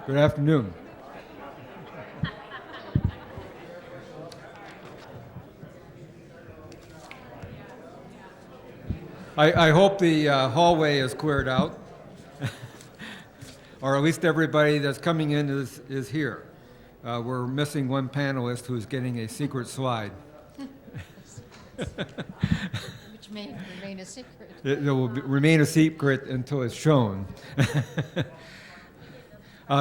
Good afternoon. I hope the hallway is cleared out, or at least everybody that's coming in is here. We're missing one panelist who's getting a secret slide. Which may remain a secret. It will remain a secret until it's shown.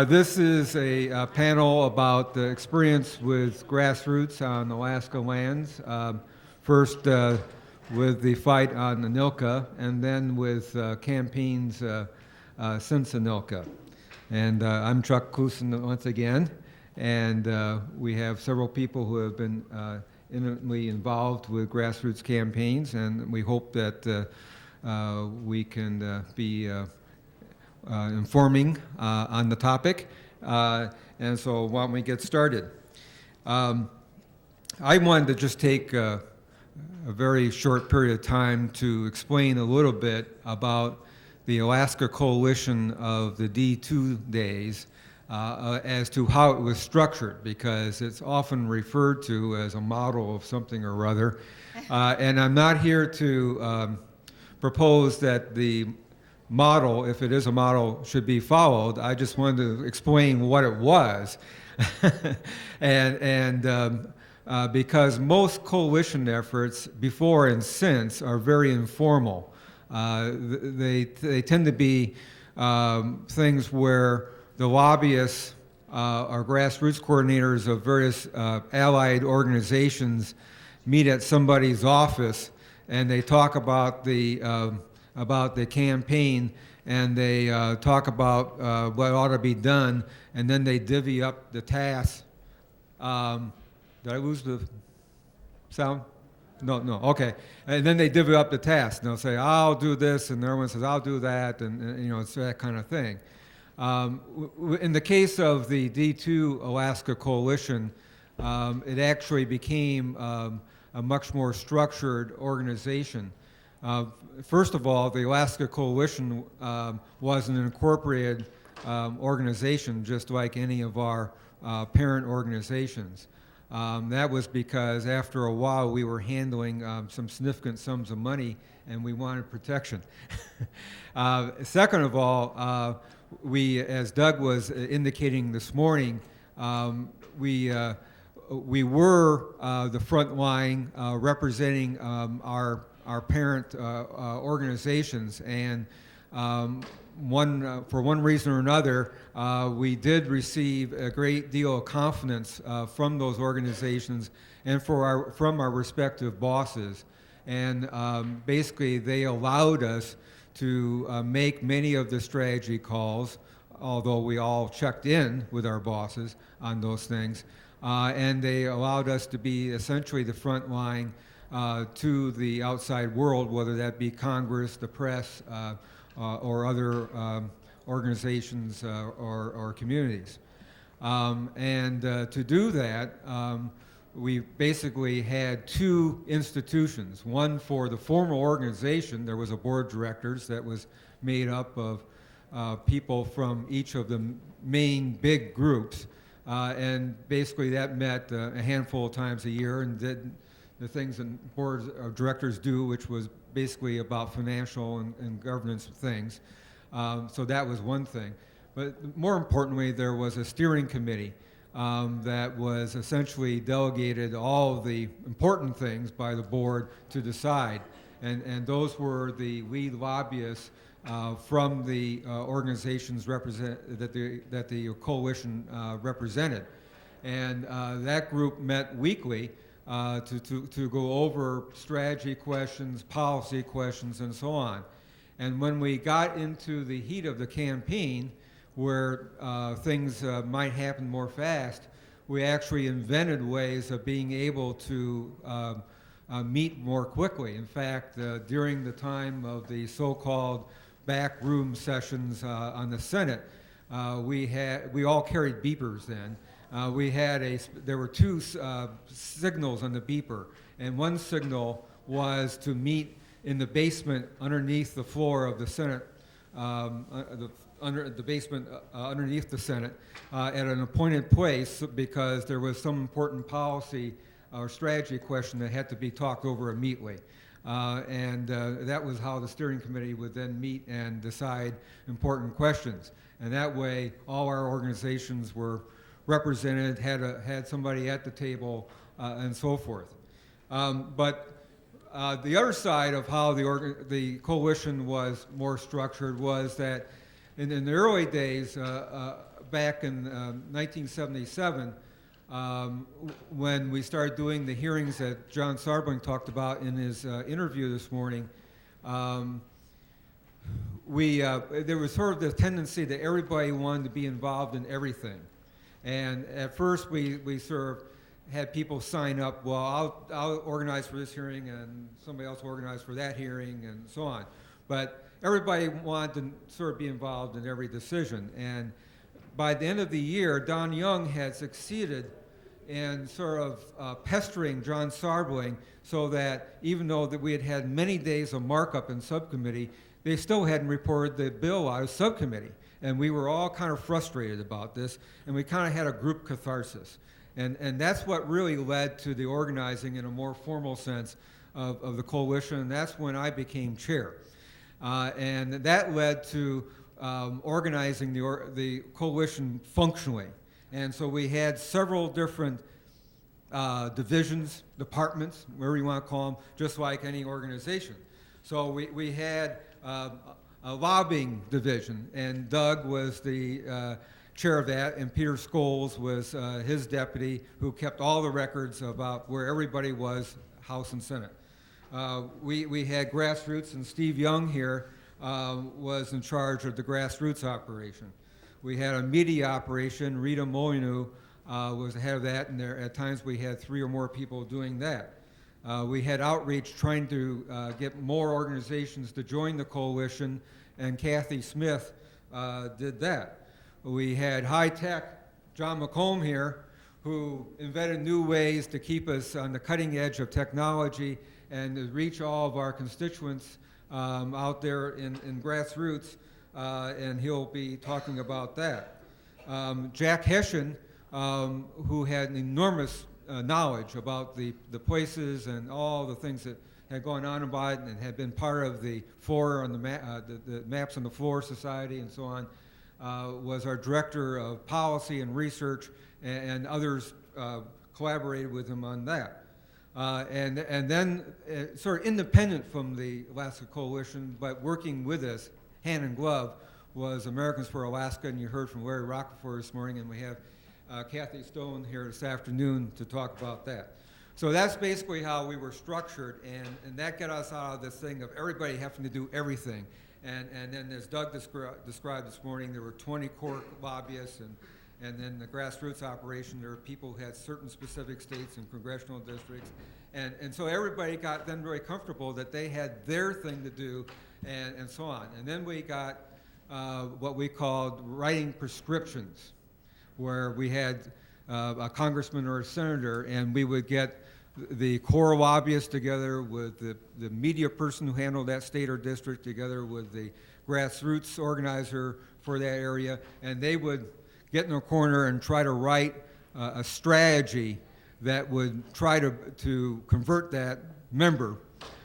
This is a panel about the experience with grassroots on Alaska lands. First with the fight on Anilka, and then with campaigns since Anilka. And I'm Chuck Klusen once again, and we have several people who have been intimately involved with grassroots campaigns, and we hope that we can be informing on the topic. And so why don't we get started? I wanted to just take a very short period of time to explain a little bit about the Alaska Coalition of the D2 days as to how it was structured, because it's often referred to as a model of something or other. And I'm not here to propose that the model, if it is a model, should be followed. I just wanted to explain what it was. Because most coalition efforts before and since are very informal. They tend to be things where the lobbyists or grassroots coordinators of various allied organizations meet at somebody's office and they talk about the campaign, and they talk about what ought to be done, and then they divvy up the tasks. Did I lose the sound? No, okay. And then they divvy up the tasks, and they'll say, I'll do this, and everyone says, I'll do that, and you know, it's that kind of thing. In the case of the D2 Alaska Coalition, it actually became a much more structured organization. First of all, the Alaska Coalition was an incorporated organization, just like any of our parent organizations. That was because after a while we were handling some significant sums of money and we wanted protection. Second of all, we, as Doug was indicating this morning, we were the front line representing our parent organizations, and for one reason or another, we did receive a great deal of confidence from those organizations and from our respective bosses. And basically, they allowed us to make many of the strategy calls, although we all checked in with our bosses on those things. And they allowed us to be essentially the front line to the outside world, whether that be Congress, the press, or other organizations or communities. To do that, we basically had two institutions. One for the formal organization, there was a board of directors that was made up of people from each of the main big groups. And basically that met a handful of times a year and did the things that boards of directors do, which was basically about financial and governance things. So that was one thing. But more importantly, there was a steering committee that was essentially delegated all of the important things by the board to decide. And those were the lead lobbyists from the organizations that the coalition represented. And that group met weekly to go over strategy questions, policy questions, and so on. And when we got into the heat of the campaign, where things might happen more fast, we actually invented ways of being able to meet more quickly. In fact, during the time of the so-called backroom sessions on the Senate, we all carried beepers then. There were two signals on the beeper, and one signal was to meet in the basement underneath the floor of the Senate under the basement underneath the Senate at an appointed place because there was some important policy or strategy question that had to be talked over immediately. And that was how the steering committee would then meet and decide important questions. And that way, all our organizations were represented, had somebody at the table, and so forth. But the other side of how the coalition was more structured was that in the early days, back in 1977, when we started doing the hearings that John Sarbling talked about in his interview this morning, there was sort of the tendency that everybody wanted to be involved in everything. And at first we sort of had people sign up, well, I'll organize for this hearing and somebody else will organize for that hearing and so on. But everybody wanted to sort of be involved in every decision. And by the end of the year, Don Young had succeeded in sort of pestering John Sarbling so that even though that we had had many days of markup in subcommittee, they still hadn't reported the bill out of subcommittee. And we were all kind of frustrated about this, and we kind of had a group catharsis. And that's what really led to the organizing in a more formal sense of the coalition, and that's when I became chair. And that led to organizing the coalition functionally. And so we had several different divisions, departments, whatever you want to call them, just like any organization. So we had a lobbying division, and Doug was the chair of that, and Peter Scholes was his deputy, who kept all the records about where everybody was, House and Senate. We had grassroots, and Steve Young here was in charge of the grassroots operation. We had a media operation. Rita Molyneux was the head of that, and at times we had 3 or more people doing that. We had outreach trying to get more organizations to join the coalition, and Kathy Smith did that. We had high-tech John McComb here, who invented new ways to keep us on the cutting edge of technology and to reach all of our constituents out there in grassroots, and he'll be talking about that. Jack Hessian, who had an enormous knowledge about the places and all the things that had gone on about it and had been part of the floor on the Maps on the Floor Society and so on, was our director of policy and research, and others collaborated with him on that. And then sort of independent from the Alaska Coalition, but working with us, hand in glove, was Americans for Alaska, and you heard from Larry Rockefeller this morning, and we have Kathy Stone here this afternoon to talk about that. So that's basically how we were structured, and that got us out of this thing of everybody having to do everything. And then as Doug described this morning, there were 20 core lobbyists, and then the grassroots operation, there were people who had certain specific states and congressional districts. And so everybody got then very comfortable that they had their thing to do, and so on. And then we got what we called writing prescriptions, where we had a congressman or a senator, and we would get the core lobbyists together with the media person who handled that state or district, together with the grassroots organizer for that area, and they would get in a corner and try to write a strategy that would try to convert that member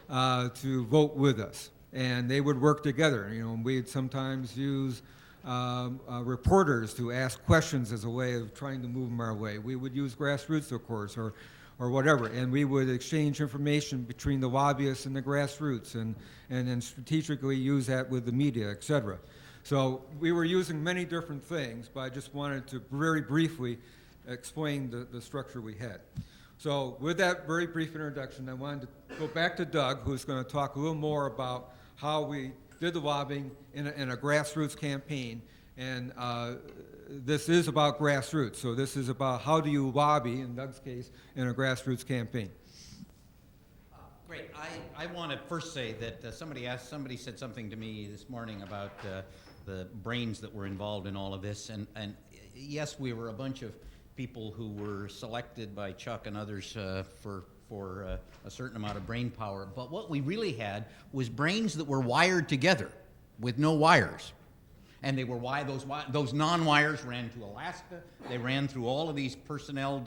to vote with us. And they would work together. You know, and we'd sometimes use reporters to ask questions as a way of trying to move them our way. We would use grassroots, of course, or whatever, and we would exchange information between the lobbyists and the grassroots, and then strategically use that with the media, et cetera. So we were using many different things, but I just wanted to very briefly explain the structure we had. So with that very brief introduction, I wanted to go back to Doug, who's going to talk a little more about how we did the lobbying in a grassroots campaign. And this is about grassroots. So this is about how do you lobby, in Doug's case, in a grassroots campaign. Great. I want to first say that somebody said something to me this morning about the brains that were involved in all of this. And yes, we were a bunch of people who were selected by Chuck and others for a certain amount of brain power. But what we really had was brains that were wired together with no wires. and they were those non-wires ran to Alaska. They ran through all of these personnel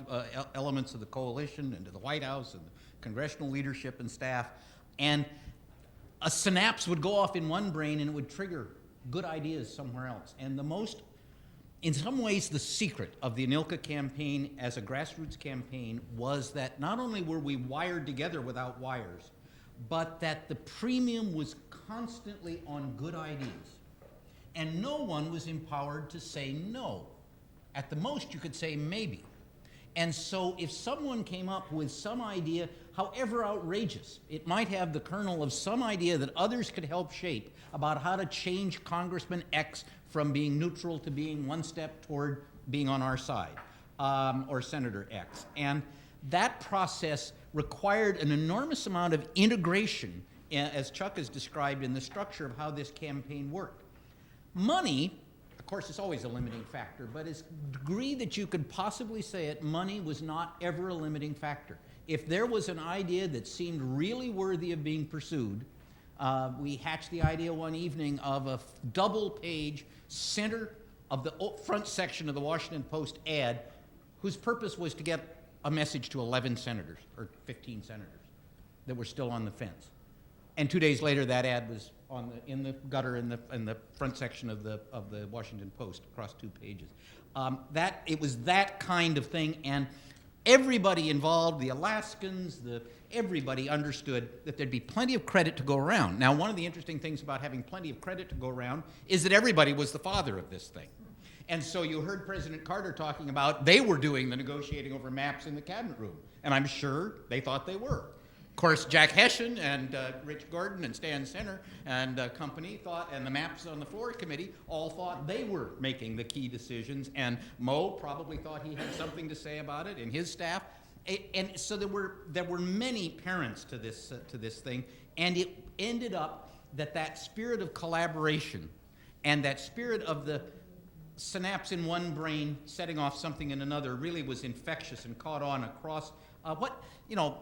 elements of the coalition and to the White House and the congressional leadership and staff, and a synapse would go off in one brain and it would trigger good ideas somewhere else. And in some ways, the secret of the Anilka campaign as a grassroots campaign was that not only were we wired together without wires, but that the premium was constantly on good ideas. And no one was empowered to say no. At the most, you could say maybe. And so if someone came up with some idea, however outrageous, it might have the kernel of some idea that others could help shape about how to change Congressman X from being neutral to being one step toward being on our side, or Senator X. And that process required an enormous amount of integration, as Chuck has described, in the structure of how this campaign worked. Money, of course, is always a limiting factor, but as degree that you could possibly say it, money was not ever a limiting factor. If there was an idea that seemed really worthy of being pursued, we hatched the idea one evening of a double-page center of the front section of the Washington Post ad, whose purpose was to get a message to 11 senators, or 15 senators, that were still on the fence. And 2 days later, that ad was in the gutter in the front section of the Washington Post, across 2 pages. It was that kind of thing, and everybody involved, the Alaskans, everybody understood that there'd be plenty of credit to go around. Now, one of the interesting things about having plenty of credit to go around is that everybody was the father of this thing. And so you heard President Carter talking about they were doing the negotiating over maps in the cabinet room, and I'm sure they thought they were. Of course, Jack Hession and Rich Gordon and Stan Center and company thought, and the maps on the floor committee all thought they were making the key decisions, and Mo probably thought he had something to say about it, and his staff. And so there were many parents to this thing, and it ended up that spirit of collaboration and that spirit of the synapse in one brain setting off something in another really was infectious and caught on across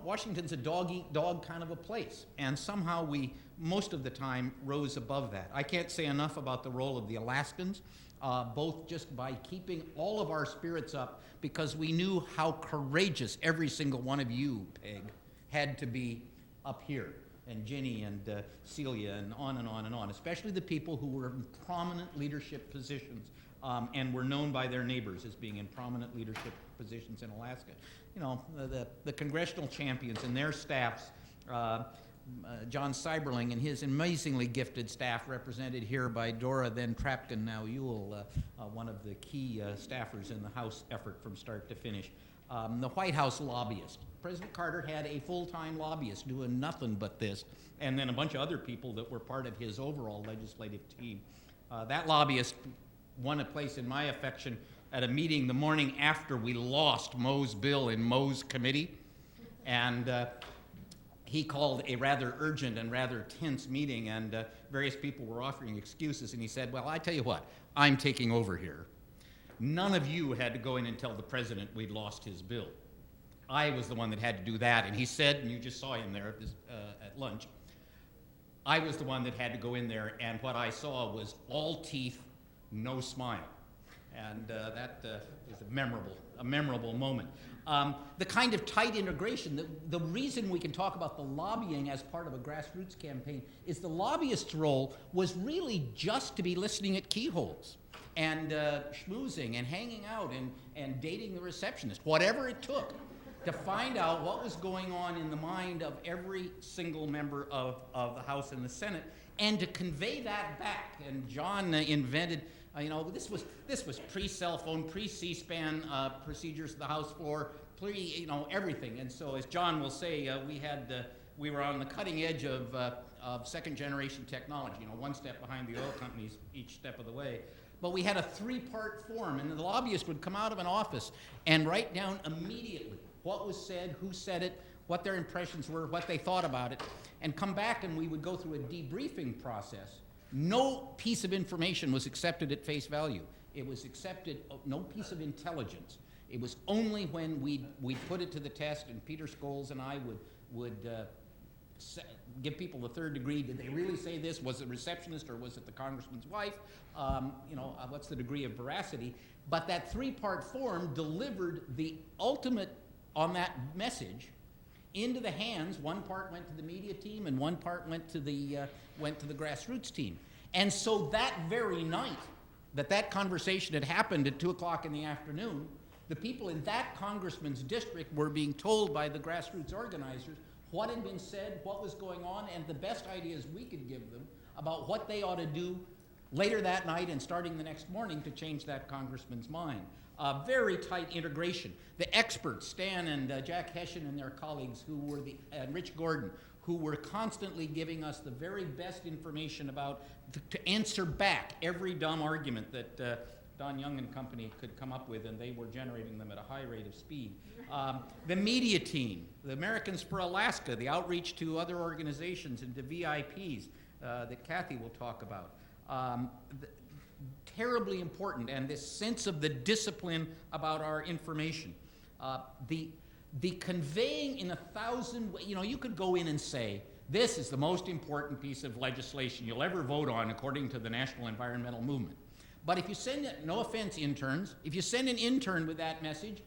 Washington's a dog-eat-dog kind of a place, and somehow we, most of the time, rose above that. I can't say enough about the role of the Alaskans, both just by keeping all of our spirits up, because we knew how courageous every single one of you, Peg, had to be up here, and Ginny and Celia and on and on and on, especially the people who were in prominent leadership positions and were known by their neighbors as being in prominent leadership positions in Alaska. You know, the congressional champions and their staffs, John Seiberling and his amazingly gifted staff, represented here by Dora, then Trapkin, now Ewell, one of the key staffers in the House effort from start to finish. The White House lobbyist. President Carter had a full-time lobbyist doing nothing but this, and then a bunch of other people that were part of his overall legislative team. That lobbyist won a place in my affection at a meeting the morning after we lost Mo's bill in Mo's committee, and he called a rather urgent and rather tense meeting, and various people were offering excuses, and he said, well, I tell you what, I'm taking over here. None of you had to go in and tell the president we'd lost his bill. I was the one that had to do that, and he said, and you just saw him there at lunch, I was the one that had to go in there, and what I saw was all teeth, no smile. And that was a memorable moment. The kind of tight integration, the reason we can talk about the lobbying as part of a grassroots campaign is the lobbyist's role was really just to be listening at keyholes and schmoozing and hanging out and dating the receptionist, whatever it took to find out what was going on in the mind of every single member of the House and the Senate, and to convey that back. And John invented, this was pre-cell phone, pre-C-SPAN procedures of the House floor, everything. And so, as John will say, we were on the cutting edge of second-generation technology. One step behind the oil companies each step of the way. But we had a 3-part form, and the lobbyist would come out of an office and write down immediately what was said, who said it, what their impressions were, what they thought about it, and come back, and we would go through a debriefing process. No piece of information was accepted at face value. It was accepted, no piece of intelligence. It was only when we put it to the test, and Peter Scholes and I would give people the third degree. Did they really say this? Was it a receptionist or was it the congressman's wife? What's the degree of veracity? But that three-part form delivered the ultimate on that message into the hands. One part went to the media team, and one part went to the grassroots team. And so that very night that conversation had happened at 2 o'clock in the afternoon, the people in that congressman's district were being told by the grassroots organizers what had been said, what was going on, and the best ideas we could give them about what they ought to do later that night and starting the next morning to change that congressman's mind. Very tight integration. The experts, Stan and Jack Hessian and their colleagues, and Rich Gordon, who were constantly giving us the very best information about, to answer back every dumb argument that Don Young and company could come up with, and they were generating them at a high rate of speed. The media team, the Americans for Alaska, the outreach to other organizations and to VIPs that Kathy will talk about. Terribly important, and this sense of the discipline about our information. The conveying in 1,000 ways, you could go in and say, this is the most important piece of legislation you'll ever vote on according to the National Environmental Movement. But if you send, no offense interns, if you send an intern with that message,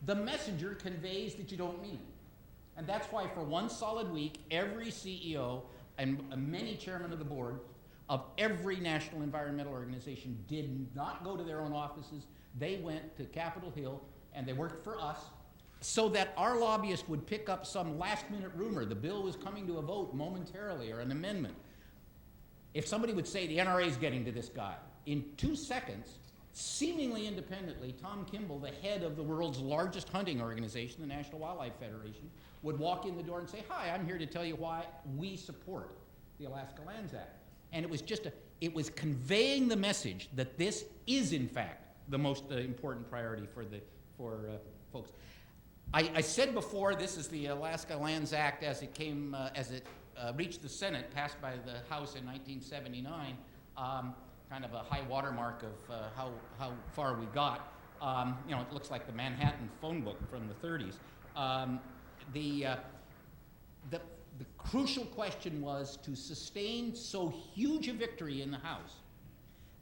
the messenger conveys that you don't mean it. And that's why for one solid week, every CEO and many chairmen of the board of every national environmental organization did not go to their own offices. They went to Capitol Hill and they worked for us so that our lobbyists would pick up some last-minute rumor. The bill was coming to a vote momentarily, or an amendment. If somebody would say the NRA is getting to this guy, in 2 seconds, seemingly independently, Tom Kimball, the head of the world's largest hunting organization, the National Wildlife Federation, would walk in the door and say, hi, I'm here to tell you why we support the Alaska Lands Act. And it was conveying the message that this is, in fact, the most important priority for folks. I said before, this is the Alaska Lands Act as it reached the Senate, passed by the House in 1979. Kind of a high watermark of how far we got. It looks like the Manhattan phone book from the 30s. The crucial question was to sustain so huge a victory in the House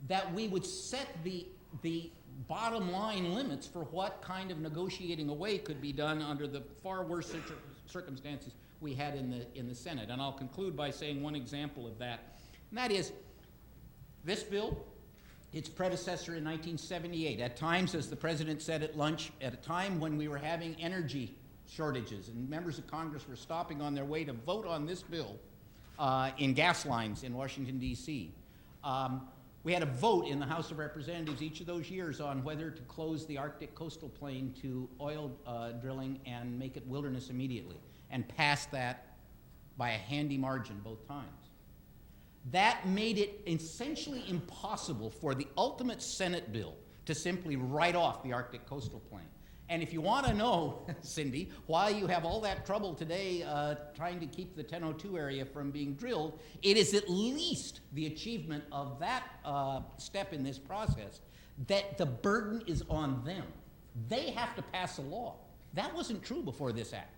that we would set the bottom line limits for what kind of negotiating away could be done under the far worse circumstances we had in the Senate. And I'll conclude by saying one example of that, and that is this bill, its predecessor in 1978, at times, as the president said at lunch, at a time when we were having energy shortages and members of Congress were stopping on their way to vote on this bill in gas lines in Washington, D.C. We had a vote in the House of Representatives each of those years on whether to close the Arctic coastal plain to oil drilling and make it wilderness immediately, and passed that by a handy margin both times. That made it essentially impossible for the ultimate Senate bill to simply write off the Arctic coastal plain. And if you want to know, Cindy, why you have all that trouble today trying to keep the 1002 area from being drilled, it is at least the achievement of that step in this process that the burden is on them. They have to pass a law. That wasn't true before this act.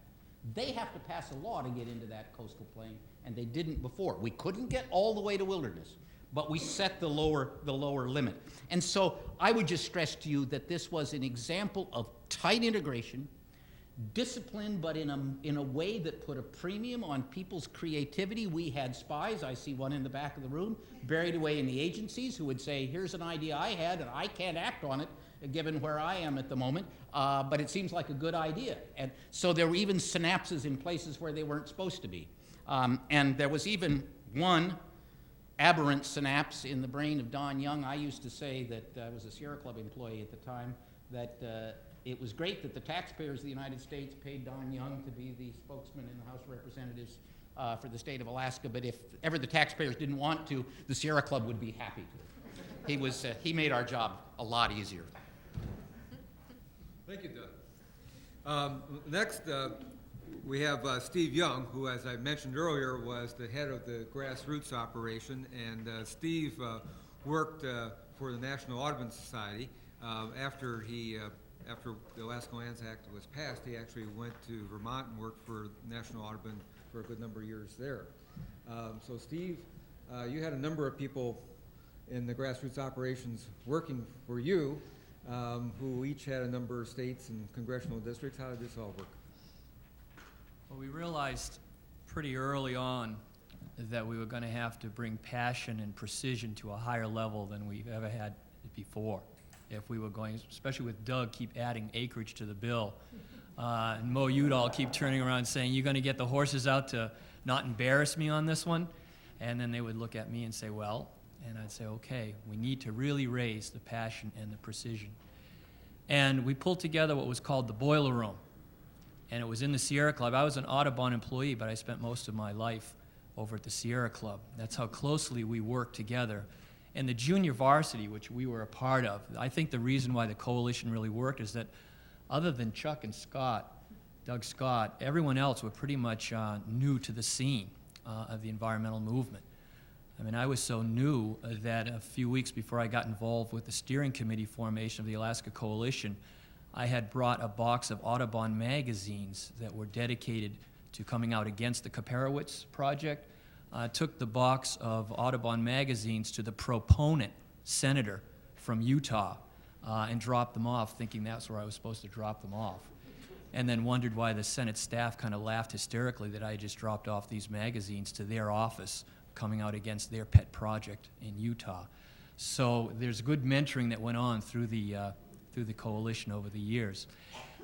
They have to pass a law to get into that coastal plain, and they didn't before. We couldn't get all the way to wilderness, but we set the lower limit. And so I would just stress to you that this was an example of tight integration, discipline, but in a way that put a premium on people's creativity. We had spies, I see one in the back of the room, buried away in the agencies who would say, here's an idea I had and I can't act on it given where I am at the moment, but it seems like a good idea. And so there were even synapses in places where they weren't supposed to be. And there was even one aberrant synapse in the brain of Don Young. I used to say that I was a Sierra Club employee at the time, that it was great that the taxpayers of the United States paid Don Young to be the spokesman in the House of Representatives for the state of Alaska, but if ever the taxpayers didn't want to, the Sierra Club would be happy to. He made our job a lot easier. Thank you, Doug. Next, we have Steve Young, who, as I mentioned earlier, was the head of the grassroots operation, and Steve worked for the National Audubon Society. After the Alaska Lands Act was passed, he actually went to Vermont and worked for National Audubon for a good number of years there. So Steve, you had a number of people in the grassroots operations working for you, who each had a number of states and congressional districts. How did this all work? Well, we realized pretty early on that we were going to have to bring passion and precision to a higher level than we've ever had before. If we were going, especially with Doug, keep adding acreage to the bill, and Mo Udall keep turning around saying, "You're going to get the horses out to not embarrass me on this one?" And then they would look at me and say, "Well," and I'd say, "Okay, we need to really raise the passion and the precision." And we pulled together what was called the Boiler Room. And it was in the Sierra Club. I was an Audubon employee, but I spent most of my life over at the Sierra Club. That's how closely we worked together. And the junior varsity, which we were a part of, I think the reason why the coalition really worked is that other than Chuck and Scott, Doug Scott, everyone else were pretty much new to the scene of the environmental movement. I mean, I was so new that a few weeks before I got involved with the steering committee formation of the Alaska Coalition, I had brought a box of Audubon magazines that were dedicated to coming out against the Kaparowitz project. Took the box of Audubon magazines to the proponent senator from Utah and dropped them off, thinking that's where I was supposed to drop them off. And then wondered why the Senate staff kind of laughed hysterically that I just dropped off these magazines to their office, coming out against their pet project in Utah. So there's good mentoring that went on through the coalition over the years.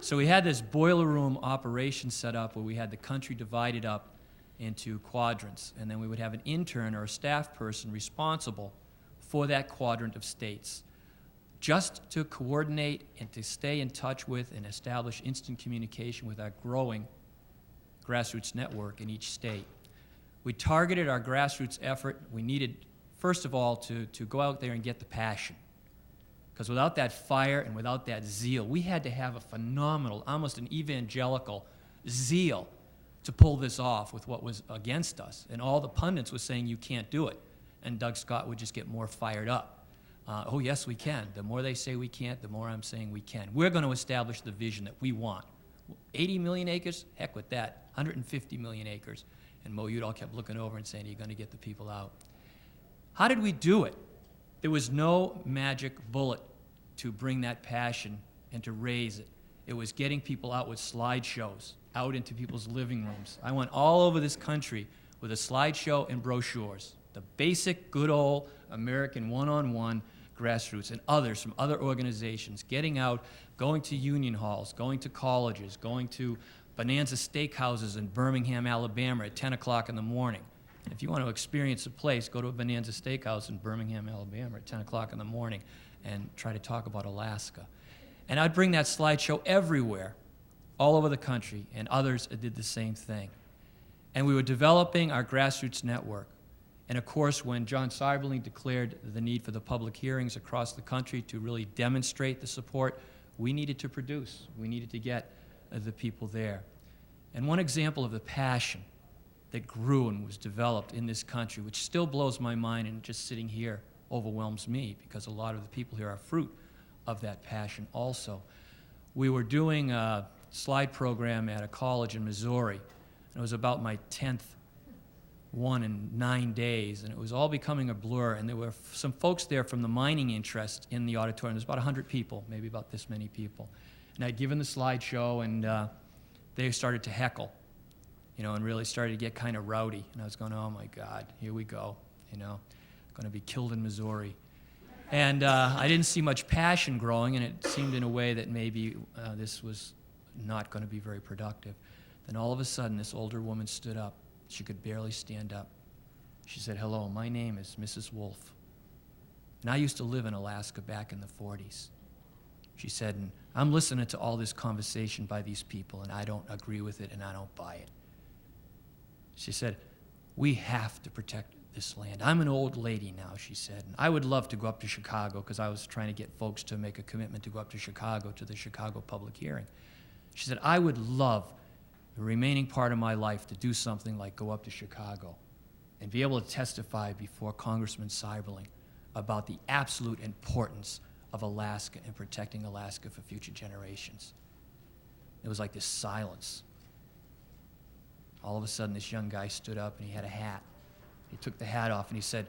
So we had this boiler room operation set up where we had the country divided up into quadrants, and then we would have an intern or a staff person responsible for that quadrant of states, just to coordinate and to stay in touch with and establish instant communication with our growing grassroots network in each state. We targeted our grassroots effort. We needed, first of all, to go out there and get the passion. Because without that fire and without that zeal, we had to have a phenomenal, almost an evangelical zeal to pull this off with what was against us. And all the pundits were saying, "You can't do it." And Doug Scott would just get more fired up. "Oh, yes, we can." The more they say we can't, the more I'm saying we can. We're going to establish the vision that we want. 80 million acres? Heck with that. 150 million acres. And Mo Udall kept looking over and saying, "Are you going to get the people out?" How did we do it? There was no magic bullet to bring that passion and to raise it. It was getting people out with slideshows, out into people's living rooms. I went all over this country with a slideshow and brochures, the basic good old American one-on-one grassroots and others from other organizations, getting out, going to union halls, going to colleges, going to Bonanza Steakhouses in Birmingham, Alabama at 10 o'clock in the morning. If you want to experience a place, go to a Bonanza Steakhouse in Birmingham, Alabama at 10 o'clock in the morning and try to talk about Alaska. And I'd bring that slideshow everywhere, all over the country, and others did the same thing. And we were developing our grassroots network. And of course, when John Seiberling declared the need for the public hearings across the country to really demonstrate the support, we needed to produce. We needed to get the people there. And one example of the passion that grew and was developed in this country, which still blows my mind and just sitting here overwhelms me because a lot of the people here are fruit of that passion also. We were doing a slide program at a college in Missouri, and it was about my 10th one in 9 days, and it was all becoming a blur, and there were some folks there from the mining interest in the auditorium. There's about 100 people, maybe about this many people. And I'd given the slideshow, and they started to heckle, and really started to get kind of rowdy. And I was going, "Oh my God, here we go, going to be killed in Missouri." And I didn't see much passion growing, and it seemed in a way that maybe this was not going to be very productive. Then all of a sudden, this older woman stood up. She could barely stand up. She said, "Hello, my name is Mrs. Wolf, and I used to live in Alaska back in the 40s. She said, "And I'm listening to all this conversation by these people, and I don't agree with it, and I don't buy it." She said, "We have to protect this land. I'm an old lady now," she said, "and I would love to go up to Chicago," because I was trying to get folks to make a commitment to go up to Chicago to the Chicago public hearing. She said, "I would love the remaining part of my life to do something like go up to Chicago and be able to testify before Congressman Seiberling about the absolute importance of Alaska and protecting Alaska for future generations." It was like this silence. all of a sudden this young guy stood up and he had a hat. He took the hat off and he said,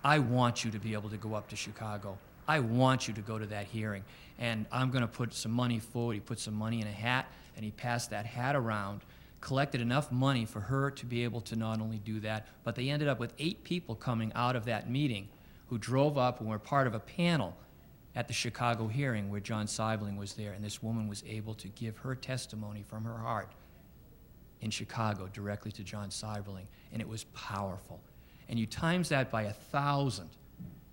I want you to be able to go up to Chicago. I want you to go to that hearing, and I'm going to put some money forward. He put some money in a hat, and he passed that hat around, collected enough money for her to be able to not only do that, but they ended up with 8 people coming out of that meeting who drove up and were part of a panel at the Chicago hearing where John Seibling was there, and this woman was able to give her testimony from her heart in Chicago directly to John Seibling, and it was powerful. And you times that by 1,000,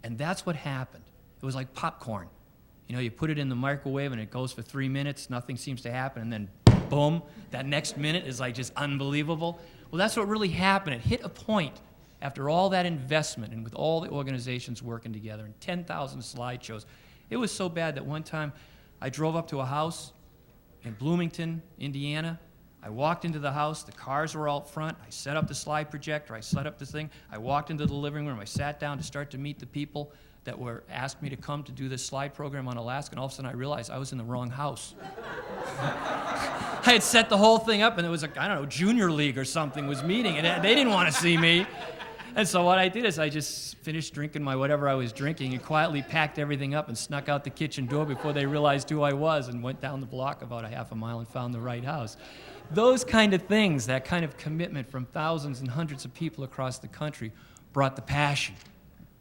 and that's what happened. It was like popcorn. You know, you put it in the microwave and it goes for 3 minutes, nothing seems to happen, and then boom, that next minute is like just unbelievable. Well, that's what really happened. It hit a point after all that investment and with all the organizations working together and 10,000 slideshows. It was so bad that one time I drove up to a house in Bloomington, Indiana. I walked into the house, the cars were out front, I set up the slide projector, I set up the thing, I walked into the living room, I sat down to start to meet the people that were asked me to come to do this slide program on Alaska, and all of a sudden I realized I was in the wrong house. I had set the whole thing up, and it was like, I don't know, Junior League or something was meeting, and they didn't want to see me. And so what I did is I just finished drinking my whatever I was drinking and quietly packed everything up and snuck out the kitchen door before they realized who I was and went down the block about a half a mile and found the right house. Those kind of things, that kind of commitment from thousands and hundreds of people across the country brought the passion.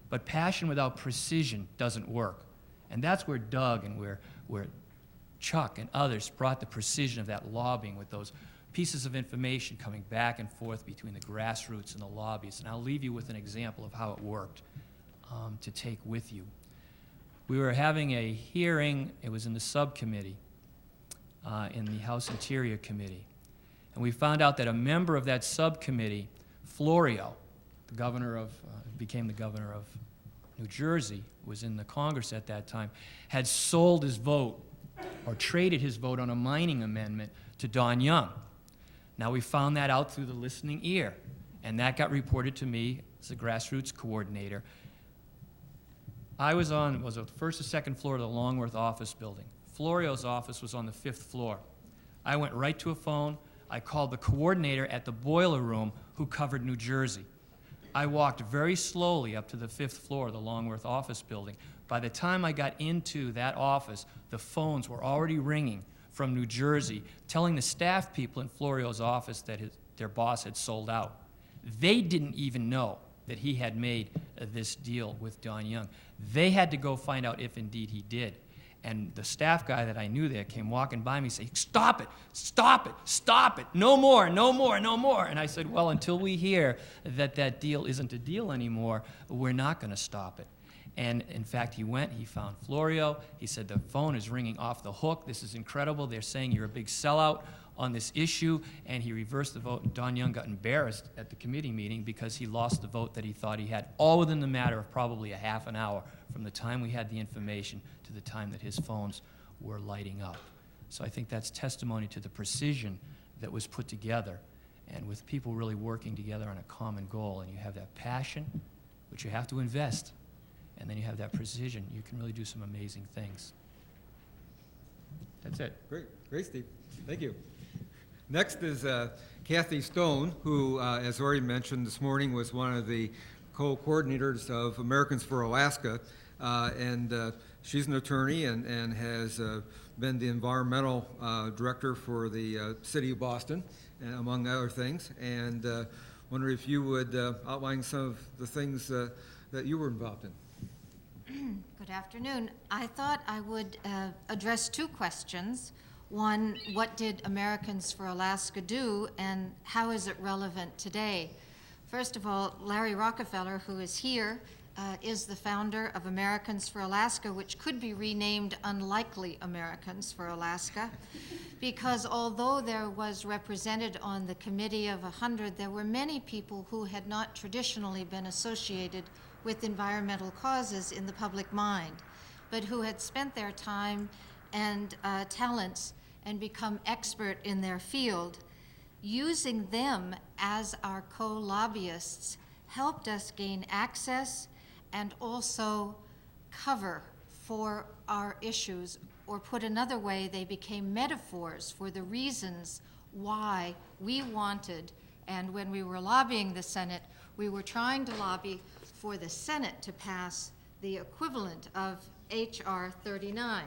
But passion without precision doesn't work. And that's where Doug and where Chuck and others brought the precision of that lobbying with those pieces of information coming back and forth between the grassroots and the lobbyists. And I'll leave you with an example of how it worked to take with you. We were having a hearing, it was in the subcommittee, in the House Interior Committee. And we found out that a member of that subcommittee, Florio, the governor of, became the governor of New Jersey, was in the Congress at that time, had sold his vote or traded his vote on a mining amendment to Don Young. Now we found that out through the listening ear, and that got reported to me as a grassroots coordinator. I was on, was it the first or second floor of the Longworth office building. Florio's office was on the 5th floor. I went right to a phone. I called the coordinator at the boiler room who covered New Jersey. I walked very slowly up to the 5th floor of the Longworth office building. By the time I got into that office, the phones were already ringing from New Jersey, telling the staff people in Florio's office that their boss had sold out. They didn't even know that he had made this deal with Don Young. They had to go find out if indeed he did. And the staff guy that I knew there came walking by me saying, stop it, stop it, stop it, no more, no more, no more. And I said, well, until we hear that that deal isn't a deal anymore, we're not going to stop it. And in fact, he went, he found Florio. He said, the phone is ringing off the hook. This is incredible. They're saying you're a big sellout on this issue. And he reversed the vote. And Don Young got embarrassed at the committee meeting because he lost the vote that he thought he had, all within the matter of probably a half an hour from the time we had the information to the time that his phones were lighting up. So I think that's testimony to the precision that was put together, and with people really working together on a common goal. And you have that passion, which you have to invest, and then you have that precision, you can really do some amazing things. That's it. Great, great, Steve. Thank you. Next is Kathy Stone, who, as already mentioned this morning, was one of the co-coordinators of Americans for Alaska, and she's an attorney and has been the environmental director for the city of Boston, among other things. And wonder if you would outline some of the things that you were involved in. Good afternoon. I thought I would address 2 questions. One, what did Americans for Alaska do, and how is it relevant today? First of all, Larry Rockefeller, who is here, is the founder of Americans for Alaska, which could be renamed Unlikely Americans for Alaska, because although there was represented on the committee of 100, there were many people who had not traditionally been associated with environmental causes in the public mind, but who had spent their time and talents and become expert in their field. Using them as our co-lobbyists helped us gain access and also cover for our issues, or put another way, they became metaphors for the reasons why we wanted And when we were lobbying the Senate, we were trying to lobby for the Senate to pass the equivalent of H.R. 39.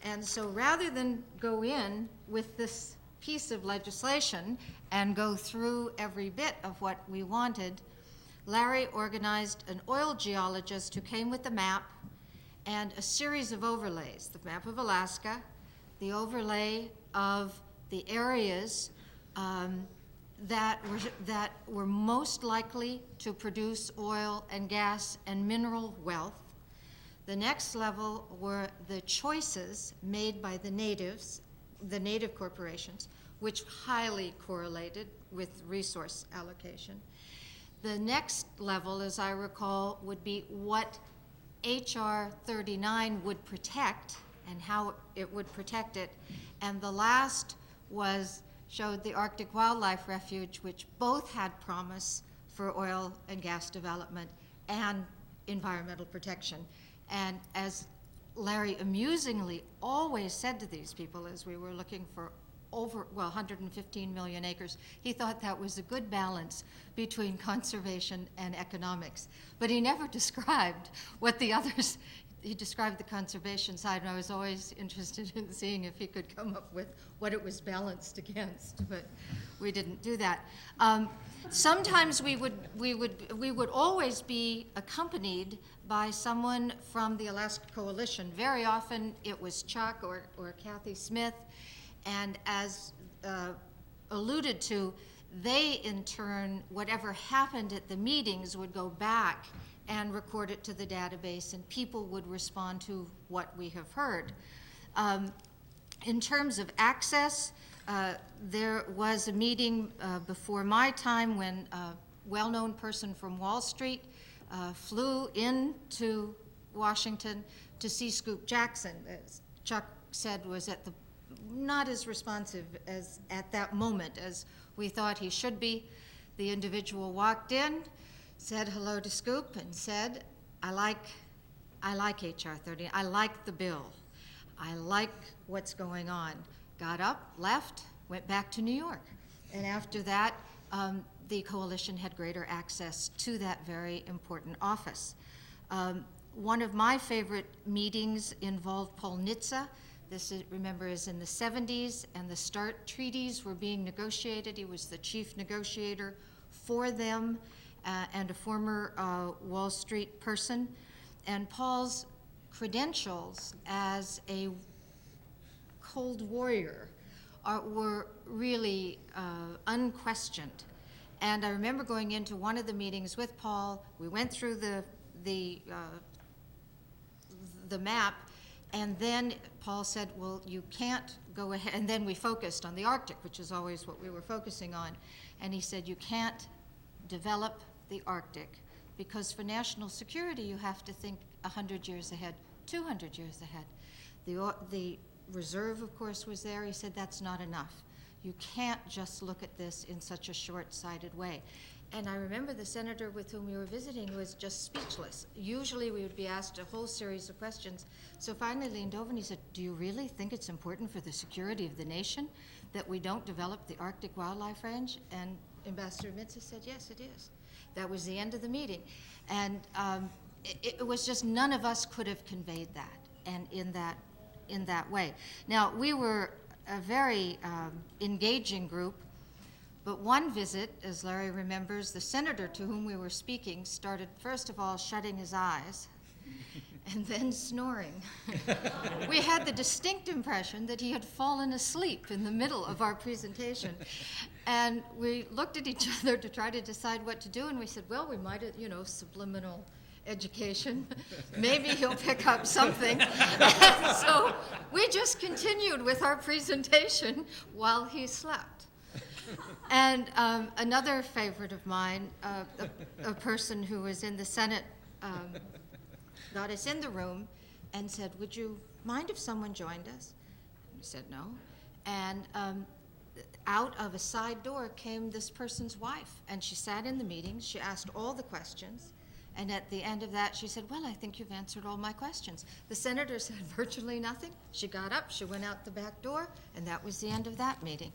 And so rather than go in with this piece of legislation and go through every bit of what we wanted, Larry organized an oil geologist who came with a map and a series of overlays, the map of Alaska, the overlay of the areas that were most likely to produce oil and gas and mineral wealth. The next level were the choices made by the natives, the native corporations, which highly correlated with resource allocation. The next level, as I recall, would be what H.R. 39 would protect and how it would protect it. And the last showed the Arctic Wildlife Refuge, which both had promise for oil and gas development and environmental protection. And as Larry amusingly always said to these people as we were looking for 115 million acres, he thought that was a good balance between conservation and economics. But he never described what the others, he described the conservation side, and I was always interested in seeing if he could come up with what it was balanced against, but we didn't do that. Sometimes we would always be accompanied by someone from the Alaska Coalition. Very often it was Chuck or Kathy Smith, and as alluded to, they in turn, whatever happened at the meetings would go back and record it to the database, and people would respond to what we have heard. In terms of access, there was a meeting before my time when a well-known person from Wall Street flew into Washington to see Scoop Jackson, as Chuck said was not as responsive as at that moment as we thought he should be. The individual walked in, said hello to Scoop, and said, I like H.R. 30. I like the bill. I like what's going on. Got up, left, went back to New York. And after that, the coalition had greater access to that very important office. One of my favorite meetings involved Paul Nitze. This, remember, is in the 70s, and the START treaties were being negotiated. He was the chief negotiator for them, and a former Wall Street person. And Paul's credentials as a Cold Warrior were really unquestioned. And I remember going into one of the meetings with Paul. We went through the map, and then Paul said, well, you can't go ahead, and then we focused on the Arctic, which is always what we were focusing on. And he said, you can't develop the Arctic because for national security, you have to think 100 years ahead, 200 years ahead. The reserve, of course, was there. He said, that's not enough. You can't just look at this in such a short-sighted way. And I remember the senator with whom we were visiting was just speechless. Usually we would be asked a whole series of questions. So finally leaned over and he said, do you really think it's important for the security of the nation that we don't develop the Arctic Wildlife Range? And Ambassador Nitze said, yes, it is. That was the end of the meeting. And it was just none of us could have conveyed that and in that way. Now, we were a very engaging group. But one visit, as Larry remembers, the senator to whom we were speaking started, first of all, shutting his eyes and then snoring. We had the distinct impression that he had fallen asleep in the middle of our presentation. And we looked at each other to try to decide what to do, and we said, well, we might have, subliminal education. Maybe he'll pick up something. And so we just continued with our presentation while he slept. And another favorite of mine, a person who was in the Senate, got us in the room and said, would you mind if someone joined us? And we said no. And out of a side door came this person's wife, and she sat in the meeting. She asked all the questions. And at the end of that, she said, well, I think you've answered all my questions. The senator said virtually nothing. She got up, she went out the back door, and that was the end of that meeting.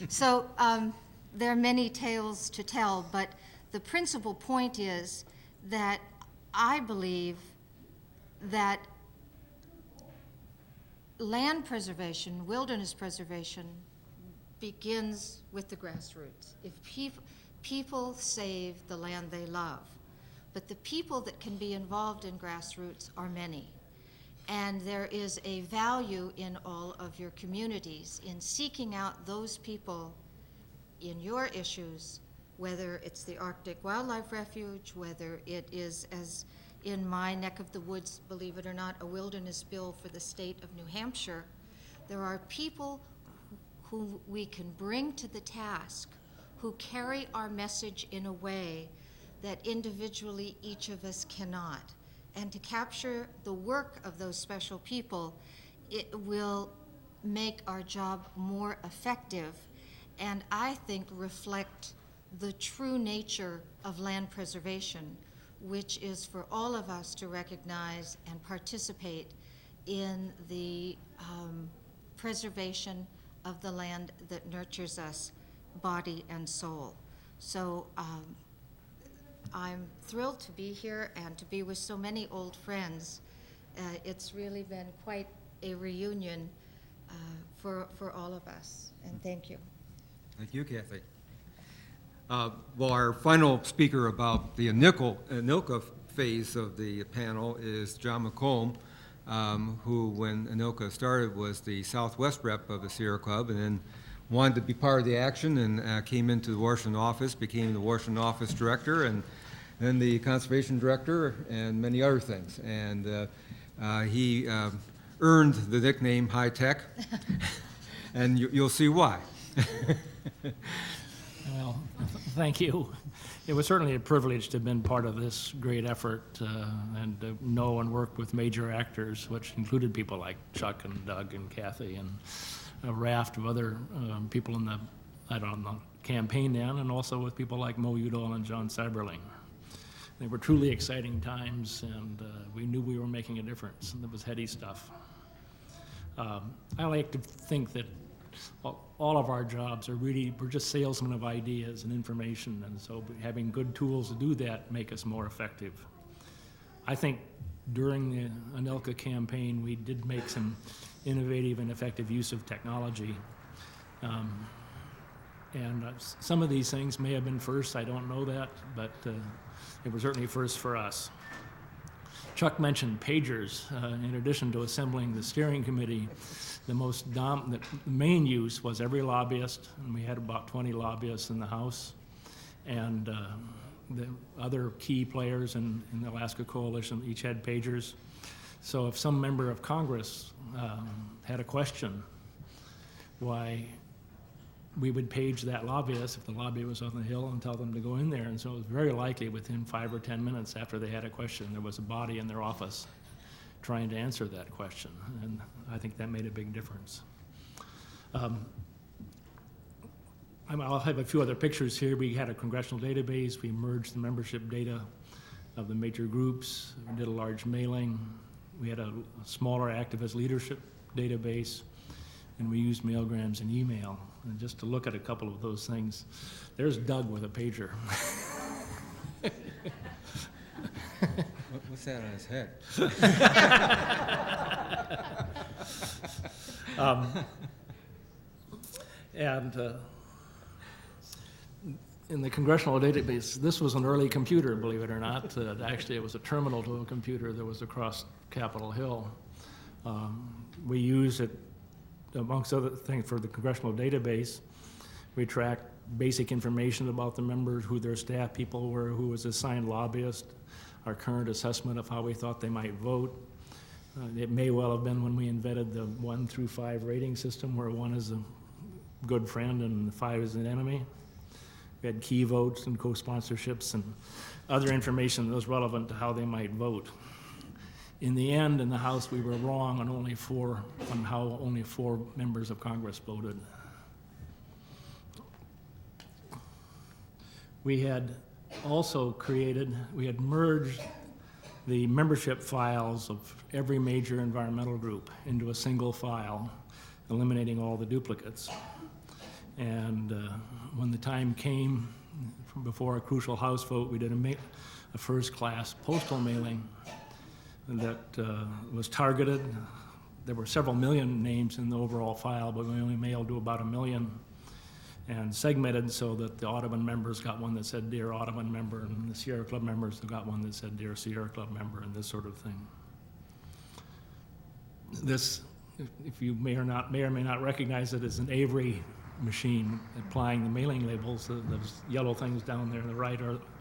So there are many tales to tell, but the principal point is that I believe that land preservation, wilderness preservation, begins with the grassroots. If people save the land they love, but the people that can be involved in grassroots are many. And there is a value in all of your communities in seeking out those people in your issues, whether it's the Arctic Wildlife Refuge, whether it is, as in my neck of the woods, believe it or not, a wilderness bill for the state of New Hampshire. There are people who we can bring to the task, who carry our message in a way that individually each of us cannot. And to capture the work of those special people, it will make our job more effective, and I think reflect the true nature of land preservation, which is for all of us to recognize and participate in the preservation of the land that nurtures us, body and soul. So I'm thrilled to be here and to be with so many old friends. It's really been quite a reunion for all of us, and thank you. Thank you, Kathy. Well, our final speaker about the ANILCA phase of the panel is John McComb, who, when ANILCA started, was the Southwest rep of the Sierra Club, and then wanted to be part of the action and came into the Washington office, became the Washington office director, and then the conservation director, and many other things. And he earned the nickname High Tech, and you'll see why. Well, thank you. It was certainly a privilege to have been part of this great effort and to know and work with major actors, which included people like Chuck and Doug and Kathy and a raft of other people in the campaign then, and also with people like Mo Udall and John Seiberling. They were truly exciting times, and we knew we were making a difference, and it was heady stuff. I like to think that all of our jobs are we're just salesmen of ideas and information, and so having good tools to do that make us more effective. I think during the ANILCA campaign, we did make some innovative and effective use of technology. Some of these things may have been first, I don't know that, but it was certainly first for us. Chuck mentioned pagers. In addition to assembling the steering committee, the main use was every lobbyist, and we had about 20 lobbyists in the House, and the other key players in the Alaska Coalition each had pagers. So if some member of Congress had a question, why we would page that lobbyist if the lobbyist was on the Hill and tell them to go in there. And so it was very likely within 5 or 10 minutes after they had a question, there was a body in their office trying to answer that question. And I think that made a big difference. I'll have a few other pictures here. We had a congressional database. We merged the membership data of the major groups. We did a large mailing. We had a smaller activist leadership database, and we used mailgrams and email. And just to look at a couple of those things, there's Doug with a pager. What's that on his head? In the congressional database, this was an early computer, believe it or not. Actually, it was a terminal to a computer that was across Capitol Hill. We used it, amongst other things, for the congressional database. We tracked basic information about the members, who their staff people were, who was assigned lobbyist, our current assessment of how we thought they might vote. It may well have been when we invented the 1 through 5 rating system, where 1 is a good friend and 5 is an enemy. We had key votes and co-sponsorships and other information that was relevant to how they might vote. In the end, in the House, we were wrong on how only 4 members of Congress voted. We had also we had merged the membership files of every major environmental group into a single file, eliminating all the duplicates. And when the time came, before a crucial House vote, we did a first-class postal mailing that was targeted. There were several million names in the overall file, but we only mailed to about 1 million, and segmented so that the Audubon members got one that said Dear Audubon Member, and the Sierra Club members got one that said Dear Sierra Club Member, and this sort of thing. This, if you may or may not recognize it, is an Avery machine applying the mailing labels. Those yellow things down there on the right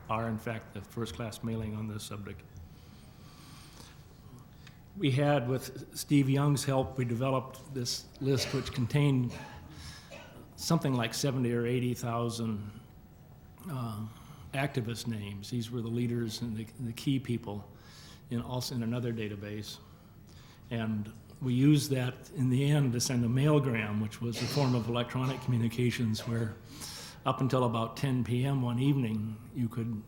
are in fact the first-class mailing on this subject. We had, with Steve Young's help, we developed this list which contained something like 70 or 80,000 activist names. These were the leaders and the key people also in another database. And we used that in the end to send a mailgram, which was a form of electronic communications where up until about 10 p.m. one evening, you could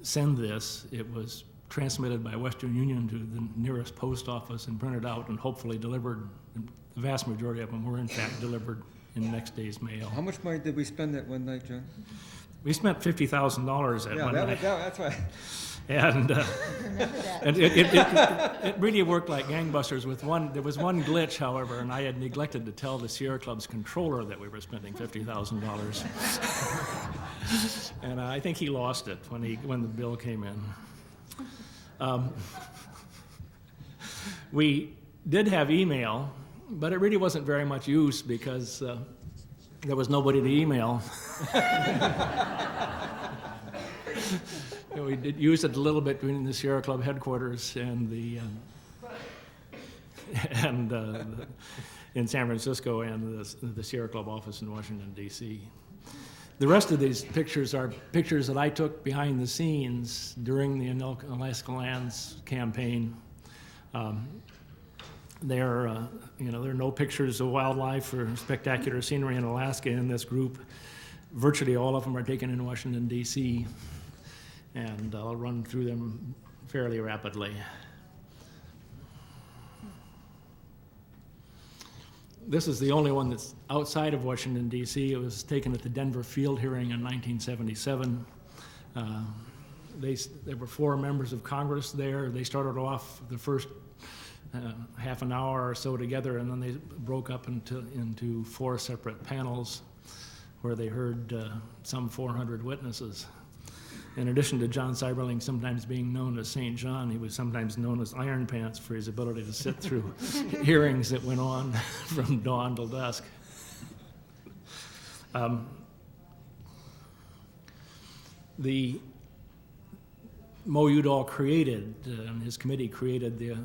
send this. It was transmitted by Western Union to the nearest post office and printed out and hopefully delivered. The vast majority of them were in fact delivered in the next day's mail. How much money did we spend that one night, John? We spent $50,000 that one night. That's why. And, and it really worked like gangbusters. There was one glitch, however, and I had neglected to tell the Sierra Club's controller that we were spending $50,000. And I think he lost it when the bill came in. We did have email, but it really wasn't very much use because there was nobody to email. We did use it a little bit between the Sierra Club headquarters and in San Francisco and the Sierra Club office in Washington, D.C. The rest of these pictures are pictures that I took behind the scenes during the Alaska Lands campaign. There are no pictures of wildlife or spectacular scenery in Alaska in this group. Virtually all of them are taken in Washington, D.C., and I'll run through them fairly rapidly. This is the only one that's outside of Washington, D.C. It was taken at the Denver field hearing in 1977. There were 4 members of Congress there. They started off the first half an hour or so together, and then they broke up into 4 separate panels where they heard some 400 witnesses. In addition to John Seiberling sometimes being known as St. John, he was sometimes known as Iron Pants for his ability to sit through hearings that went on from dawn till dusk. The Mo Udall and his committee created the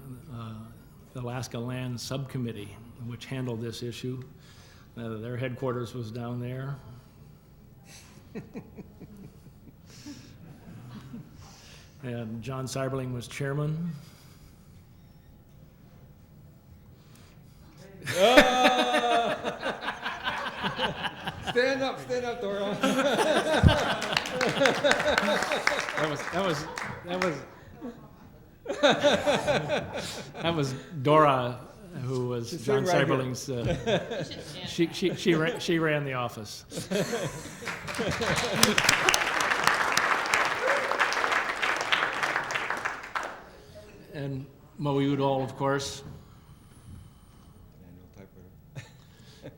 Alaska Land Subcommittee, which handled this issue. Their headquarters was down there. And John Seiberling was chairman. Stand up, Dora. That was Dora, who was John Seiberling's. She ran the office. And Mo Udall, of course.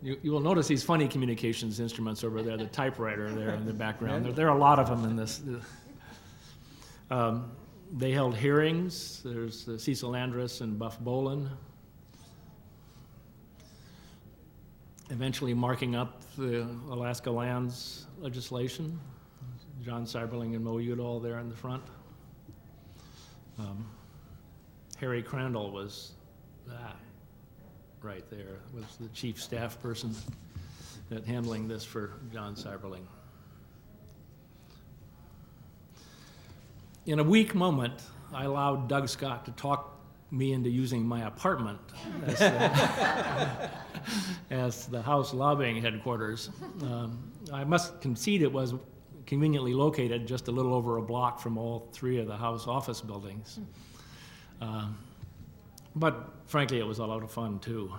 You will notice these funny communications instruments over there, the typewriter there in the background. There are a lot of them in this. They held hearings. There's Cecil Andrus and Buff Bolin. Eventually marking up the Alaska lands legislation. John Seiberling and Mo Udall there in the front. Harry Crandall was right there, was the chief staff person handling this for John Seiberling. In a weak moment, I allowed Doug Scott to talk me into using my apartment as the House lobbying headquarters. I must concede it was conveniently located just a little over a block from all 3 of the House office buildings. But frankly, it was a lot of fun too.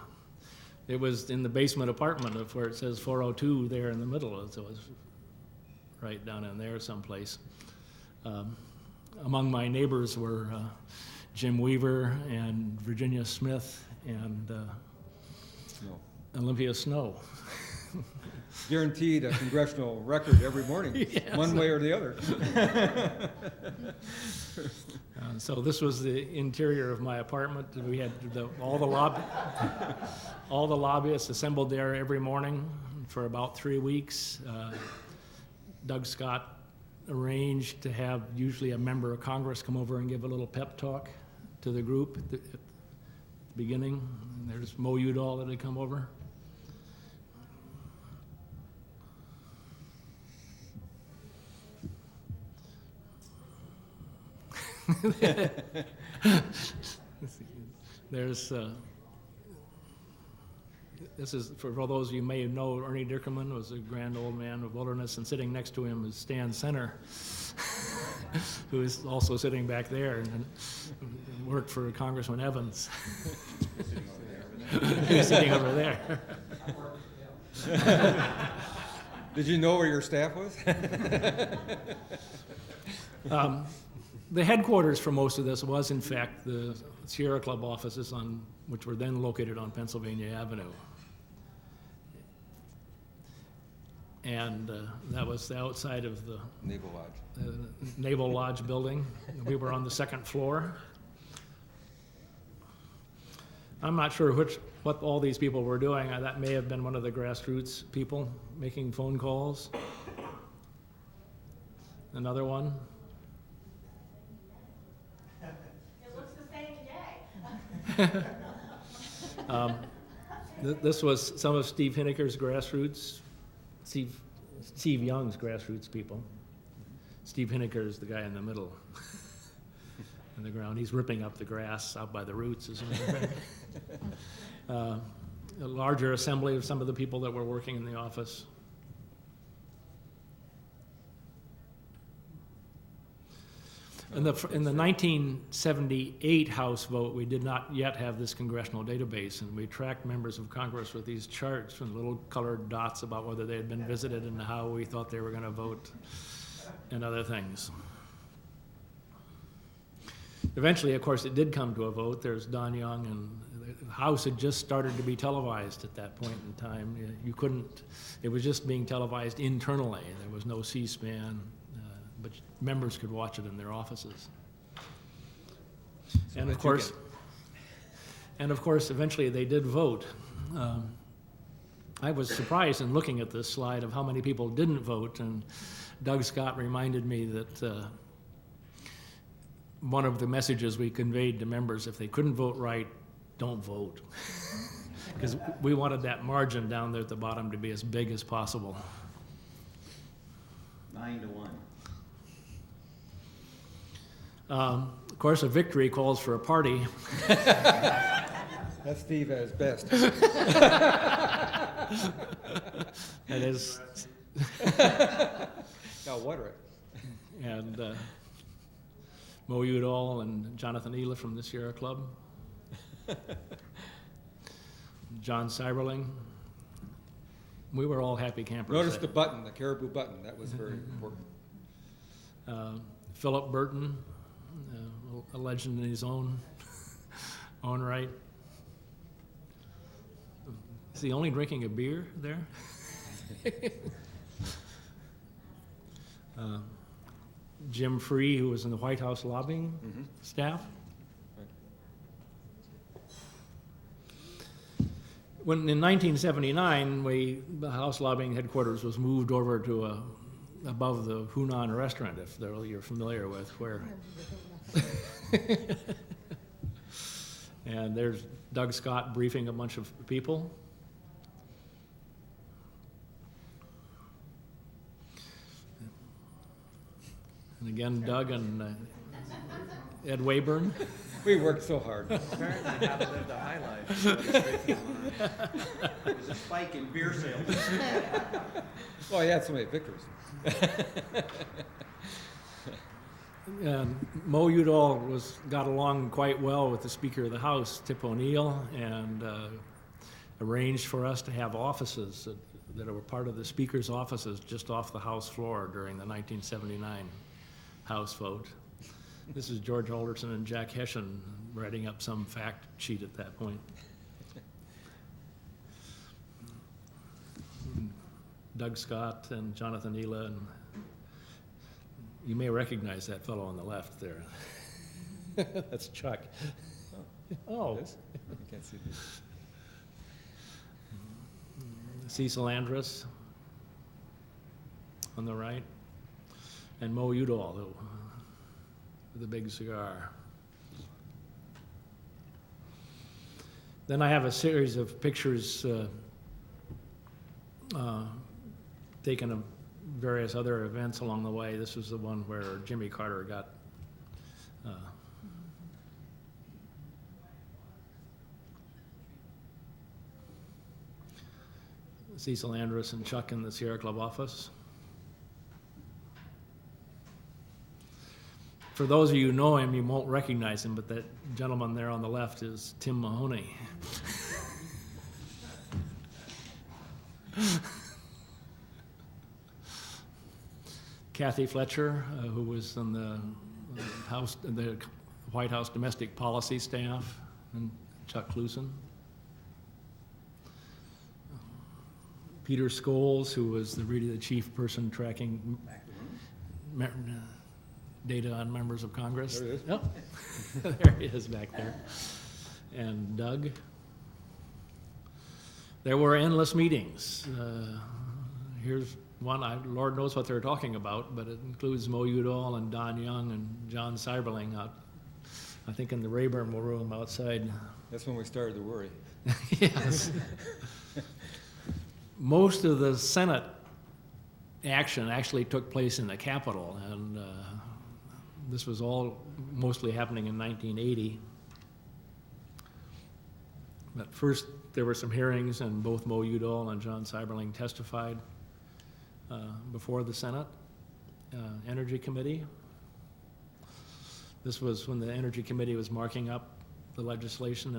It was in the basement apartment of where it says 402 there in the middle, so it was right down in there someplace. Among my neighbors were Jim Weaver and Virginia Smith and No. Olympia Snow. Guaranteed a congressional record every morning, Yes. one way or the other. So this was the interior of my apartment. We had all the lobbyists assembled there every morning for about 3 weeks. Doug Scott arranged to have usually a member of Congress come over and give a little pep talk to the group at the beginning. And there's Mo Udall that had come over. There's this is for those of you may know, Ernie Dickerman was a grand old man of wilderness, and sitting next to him is Stan Center, who is also sitting back there and worked for Congressman Evans. He's sitting over there. Did you know where your staff was? The headquarters for most of this was, in fact, the Sierra Club offices, which were then located on Pennsylvania Avenue. And that was the outside of the Naval Lodge. Naval Lodge building. We were on the second floor. I'm not sure what all these people were doing. That may have been one of the grassroots people making phone calls. Another one. It looks the same day. This was some of Steve Hineker's grassroots, Steve Young's grassroots people. Steve Hineker is the guy in the middle, in the ground. He's ripping up the grass out by the roots, isn't he? A larger assembly of some of the people that were working in the office. In the 1978 House vote, we did not yet have this congressional database, and we tracked members of Congress with these charts and little colored dots about whether they had been visited and how we thought they were going to vote and other things. Eventually, of course, it did come to a vote. There's Don Young, and the House had just started to be televised at that point in time. You couldn't, it was just being televised internally. There was no C-SPAN. But members could watch it in their offices. And of course, eventually they did vote. I was surprised in looking at this slide of how many people didn't vote, and Doug Scott reminded me that one of the messages we conveyed to members, if they couldn't vote right, don't vote. Because we wanted that margin down there at the bottom to be as big as possible. 9-1. Of course, a victory calls for a party. That's Steve at his best. That is, Now water it. and Mo Udall and Jonathan Ela from the Sierra Club. John Cyberling. We were all happy campers. Notice the button, the caribou button. That was very important. Philip Burton, a legend in his own right. Is he only drinking a beer there? Jim Free, who was in the White House lobbying staff. When in 1979, the House lobbying headquarters was moved over to above the Hunan restaurant, if you're familiar with where. And there's Doug Scott briefing a bunch of people. And again, Doug and Ed Wayburn. We worked so hard. Apparently how to live the high life. There's a spike in beer sales. Well, he had so many victories. And Mo Udall got along quite well with the Speaker of the House, Tip O'Neill, and arranged for us to have offices that were part of the speaker's offices just off the House floor during the 1979 House vote. This is George Alderson and Jack Hession writing up some fact sheet at that point. Doug Scott and Jonathan Ela, and you may recognize that fellow on the left there. That's Chuck. Oh. I can't see this. Cecil Andrus on the right, and Mo Udall, with a big cigar. Then I have a series of pictures taken of various other events along the way. This was the one where Jimmy Carter got Cecil Andrus and Chuck in the Sierra Club office. For those of you who know him, you won't recognize him, but that gentleman there on the left is Tim Mahoney. Kathy Fletcher, who was on the White House domestic policy staff, and Chuck Clusen. Peter Scholes, who was really the chief person tracking data on members of Congress. There it is. Yep. There he is back there. And Doug. There were endless meetings. Here's one, Lord knows what they're talking about, but it includes Mo Udall and Don Young and John Seiberling out, I think, in the Rayburn room outside. That's when we started to worry. Yes. Most of the Senate action actually took place in the Capitol, and this was all mostly happening in 1980. But first, there were some hearings, and both Mo Udall and John Seiberling testified before the Senate Energy Committee. This was when the Energy Committee was marking up the legislation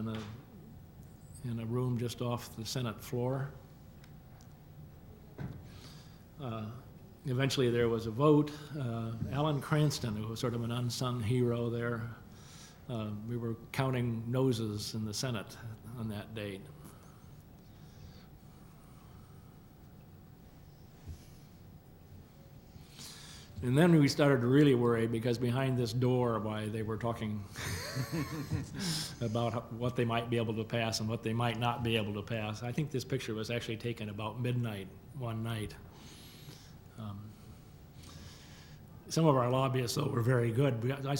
in a room just off the Senate floor. Eventually there was a vote. Alan Cranston, who was sort of an unsung hero there, we were counting noses in the Senate on that date. And then we started to really worry, because behind this door, why they were talking about what they might be able to pass and what they might not be able to pass. I think this picture was actually taken about midnight one night. Some of our lobbyists, though, were very good. I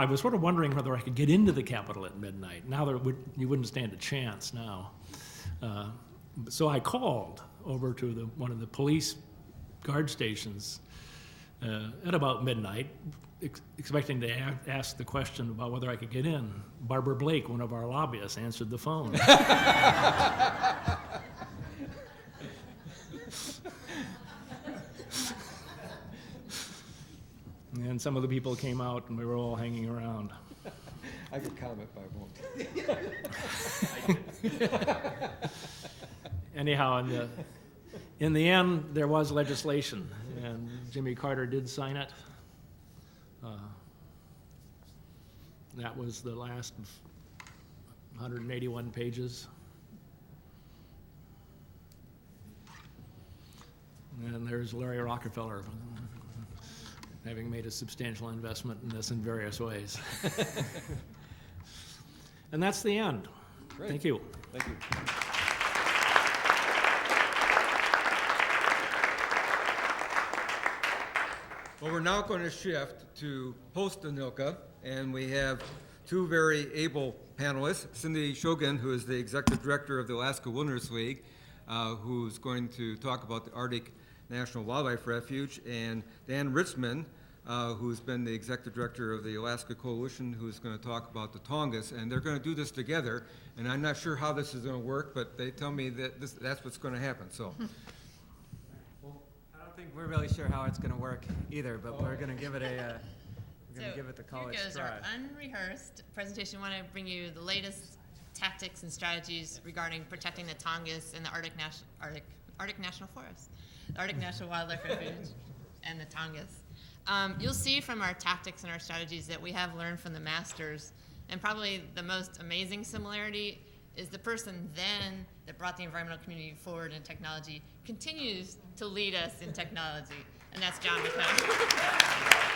was sort of wondering whether I could get into the Capitol at midnight. Now you wouldn't stand a chance now. So I called over to one of the police guard stations at about midnight, expecting to ask the question about whether I could get in. Barbara Blake, one of our lobbyists, answered the phone. And some of the people came out, and we were all hanging around. I could comment, but I won't. Anyhow, in the end, there was legislation, and Jimmy Carter did sign it. That was the last 181 pages. And there's Larry Rockefeller, having made a substantial investment in this in various ways. And that's the end. Great. Thank you. Thank you. Well, we're now going to shift to post-ANILCA, and we have two very able panelists, Cindy Shogun, who is the Executive Director of the Alaska Wilderness League, who's going to talk about the Arctic National Wildlife Refuge, and Dan Ritzman, who's been the Executive Director of the Alaska Coalition, who's going to talk about the Tongass, and they're going to do this together, and I'm not sure how this is going to work, but they tell me that that's what's going to happen, so. I don't think we're really sure how it's going to work either, but we're going to give it a we're going to give it the college Here goes try. our unrehearsed presentation. We want to bring you the latest tactics and strategies regarding protecting the Tongass and the Arctic National Forest, the Arctic National Wildlife Refuge, and the Tongass. You'll see from our tactics and our strategies that we have learned from the masters, and probably the most amazing similarity is the person then that brought the environmental community forward in technology continues to lead us in technology, and that's John McCone.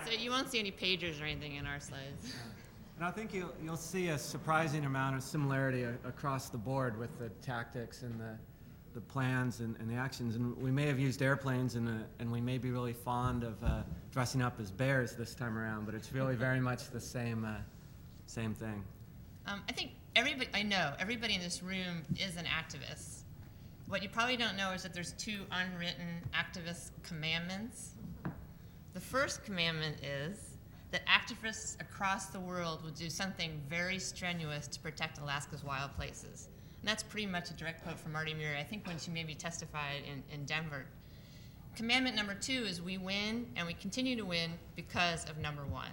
So you won't see any pagers or anything in our slides. And I think you'll see a surprising amount of similarity across the board with the tactics and the plans and the actions. And we may have used airplanes and we may be really fond of dressing up as bears this time around, but it's really very much the same thing. I think everybody in this room is an activist. What you probably don't know is that there's 2 unwritten activist commandments. The first commandment is that activists across the world will do something very strenuous to protect Alaska's wild places. And that's pretty much a direct quote from Marty Muir, I think when she maybe testified in Denver. Commandment number 2 is we win, and we continue to win because of number 1.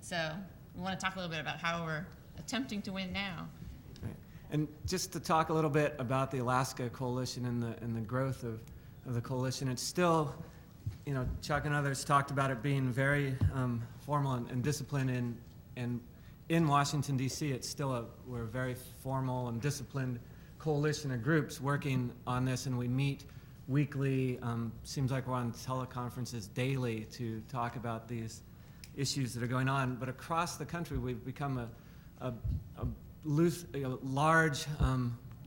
So we want to talk a little bit about how we're attempting to win now. Right. And just to talk a little bit about the Alaska Coalition and the growth of the coalition, it's still, Chuck and others talked about it being very formal and disciplined in Washington, D.C. It's still we're a very formal and disciplined coalition of groups working on this, and we meet weekly. Seems like we're on teleconferences daily to talk about these issues that are going on. But across the country, we've become a large,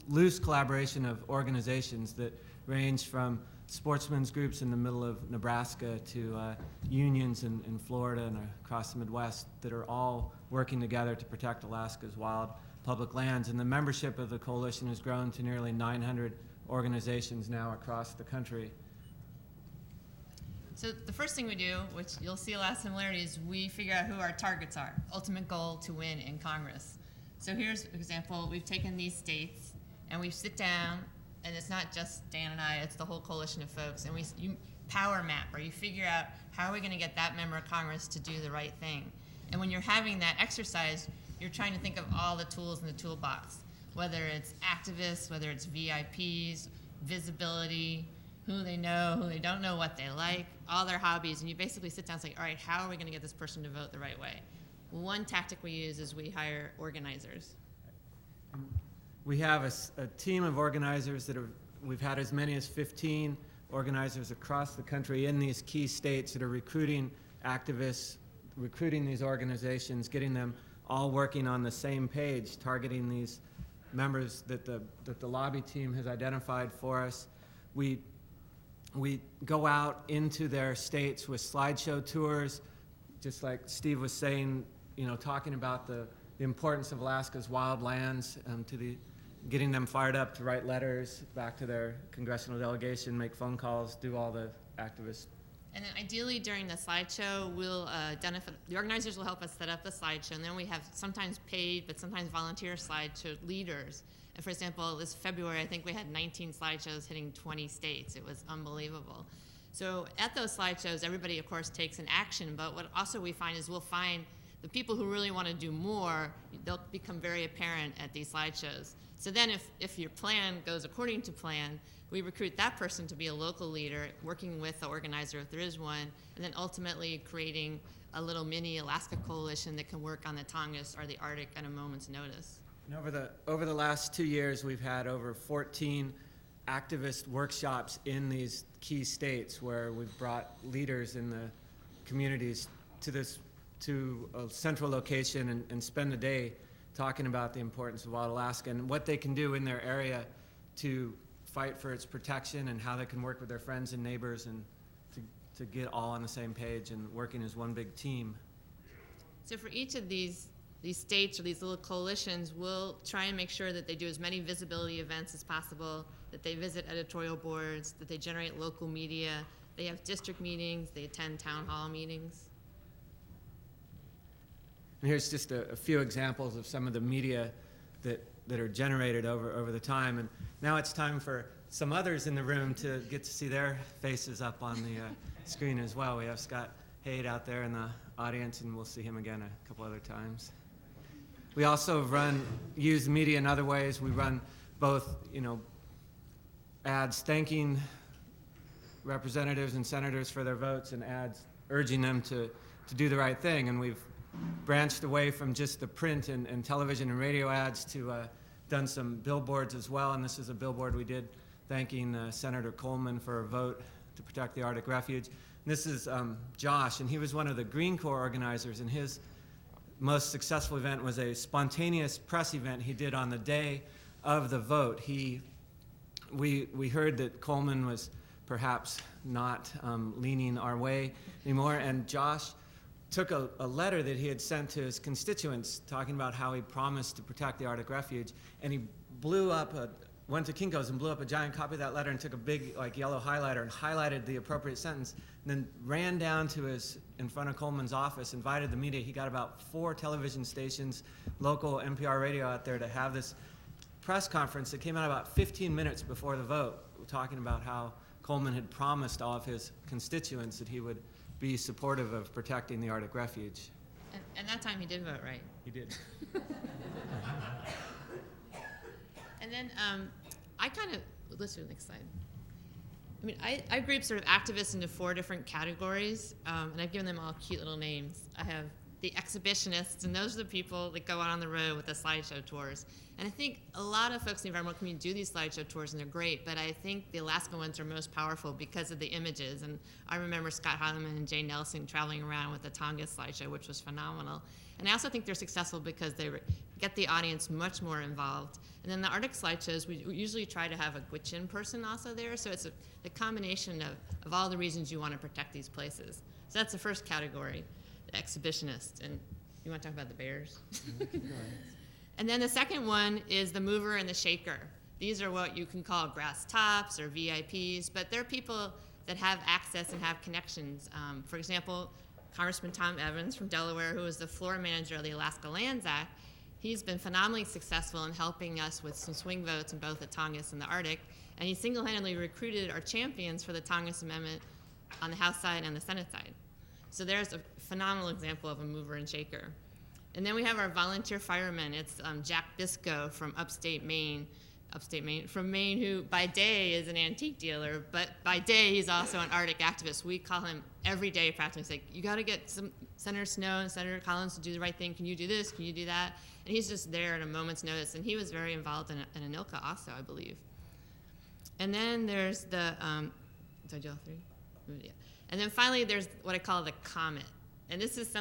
loose collaboration of organizations that range from sportsmen's groups in the middle of Nebraska to unions in Florida and across the Midwest that are all working together to protect Alaska's wild public lands. And the membership of the coalition has grown to nearly 900 organizations now across the country. So the first thing we do, which you'll see a lot of similarities, is we figure out who our targets are. Ultimate goal to win in Congress. So here's an example. We've taken these states and we sit down, and it's not just Dan and I, it's the whole coalition of folks, and you power map, or you figure out how are we going to get that member of Congress to do the right thing. And when you're having that exercise, you're trying to think of all the tools in the toolbox, whether it's activists, whether it's VIPs, visibility, who they know, who they don't know, what they like, all their hobbies, and you basically sit down and say, all right, how are we going to get this person to vote the right way? One tactic we use is we hire organizers. We have a team of organizers we've had as many as 15 organizers across the country in these key states that are recruiting activists, recruiting these organizations, getting them all working on the same page, targeting these members that the lobby team has identified for us. We go out into their states with slideshow tours, just like Steve was saying, talking about the importance of Alaska's wild lands, getting them fired up to write letters back to their congressional delegation, make phone calls, do all the activist. And then ideally during the slideshow, we'll identify, the organizers will help us set up the slideshow, and then we have sometimes paid but sometimes volunteer slideshow leaders. And for example, this February, I think we had 19 slideshows hitting 20 states. It was unbelievable. So at those slideshows, everybody, of course, takes an action, but what also we find is we'll find the people who really want to do more, they'll become very apparent at these slideshows. So then if your plan goes according to plan, we recruit that person to be a local leader, working with the organizer if there is one, and then ultimately creating a little mini Alaska coalition that can work on the Tongass or the Arctic at a moment's notice. And over the last 2 years, we've had over 14 activist workshops in these key states where we've brought leaders in the communities to a central location and spend the day talking about the importance of wild Alaska and what they can do in their area to fight for its protection and how they can work with their friends and neighbors and to get all on the same page and working as one big team. So for each of these states or these little coalitions, we'll try and make sure that they do as many visibility events as possible, that they visit editorial boards, that they generate local media, they have district meetings, they attend town hall meetings. And here's just a few examples of some of the media that are generated over the time. And now it's time for some others in the room to get to see their faces up on the screen as well. We have Scott Haid out there in the audience, and we'll see him again a couple other times. We also use media in other ways. We run both, ads thanking representatives and senators for their votes and ads urging them to do the right thing. And we've branched away from just the print and television and radio ads to done some billboards as well. And this is a billboard we did thanking Senator Coleman for a vote to protect the Arctic Refuge. And this is Josh, and he was one of the Green Corps organizers, and his most successful event was a spontaneous press event he did on the day of the vote. We heard that Coleman was perhaps not leaning our way anymore, and Josh took a letter that he had sent to his constituents talking about how he promised to protect the Arctic Refuge, and he went to Kinko's and blew up a giant copy of that letter and took a big yellow highlighter and highlighted the appropriate sentence, and then ran down to in front of Coleman's office, invited the media. He got about 4 television stations, local NPR radio out there to have this press conference that came out about 15 minutes before the vote, talking about how Coleman had promised all of his constituents that he would be supportive of protecting the Arctic Refuge. And that time he did vote right. He did. And then let's do the next slide. I mean, I grouped sort of activists into 4 different categories, and I've given them all cute little names. I have the exhibitionists, and those are the people that go out on the road with the slideshow tours. And I think a lot of folks in the environmental community do these slideshow tours, and they're great, but I think the Alaska ones are most powerful because of the images. And I remember Scott Heileman and Jay Nelson traveling around with the Tonga slideshow, which was phenomenal. And I also think they're successful because they get the audience much more involved. And then the Arctic slideshows, we usually try to have a Gwich'in person also there, so it's the combination of all the reasons you want to protect these places. So that's the first category, the exhibitionist. And you want to talk about the bears? And then the second one is the mover and the shaker. These are what you can call grass tops or VIPs, but they're people that have access and have connections. For example, Congressman Tom Evans from Delaware, who is the floor manager of the Alaska Lands Act, he's been phenomenally successful in helping us with some swing votes in both the Tongass and the Arctic, and he single-handedly recruited our champions for the Tongass Amendment on the House side and the Senate side. So there's a phenomenal example of a mover and shaker. And then we have our volunteer firemen. It's Jack Bisco from upstate Maine, who by day is an antique dealer, but by day he's also an Arctic activist. We call him every day practically. Say, you got to get Senator Snow and Senator Collins to do the right thing. Can you do this? Can you do that? And he's just there at a moment's notice. And he was very involved in ANILCA also, I believe. And then there's the, did I do all 3? Yeah. And then finally there's what I call the comet. And this is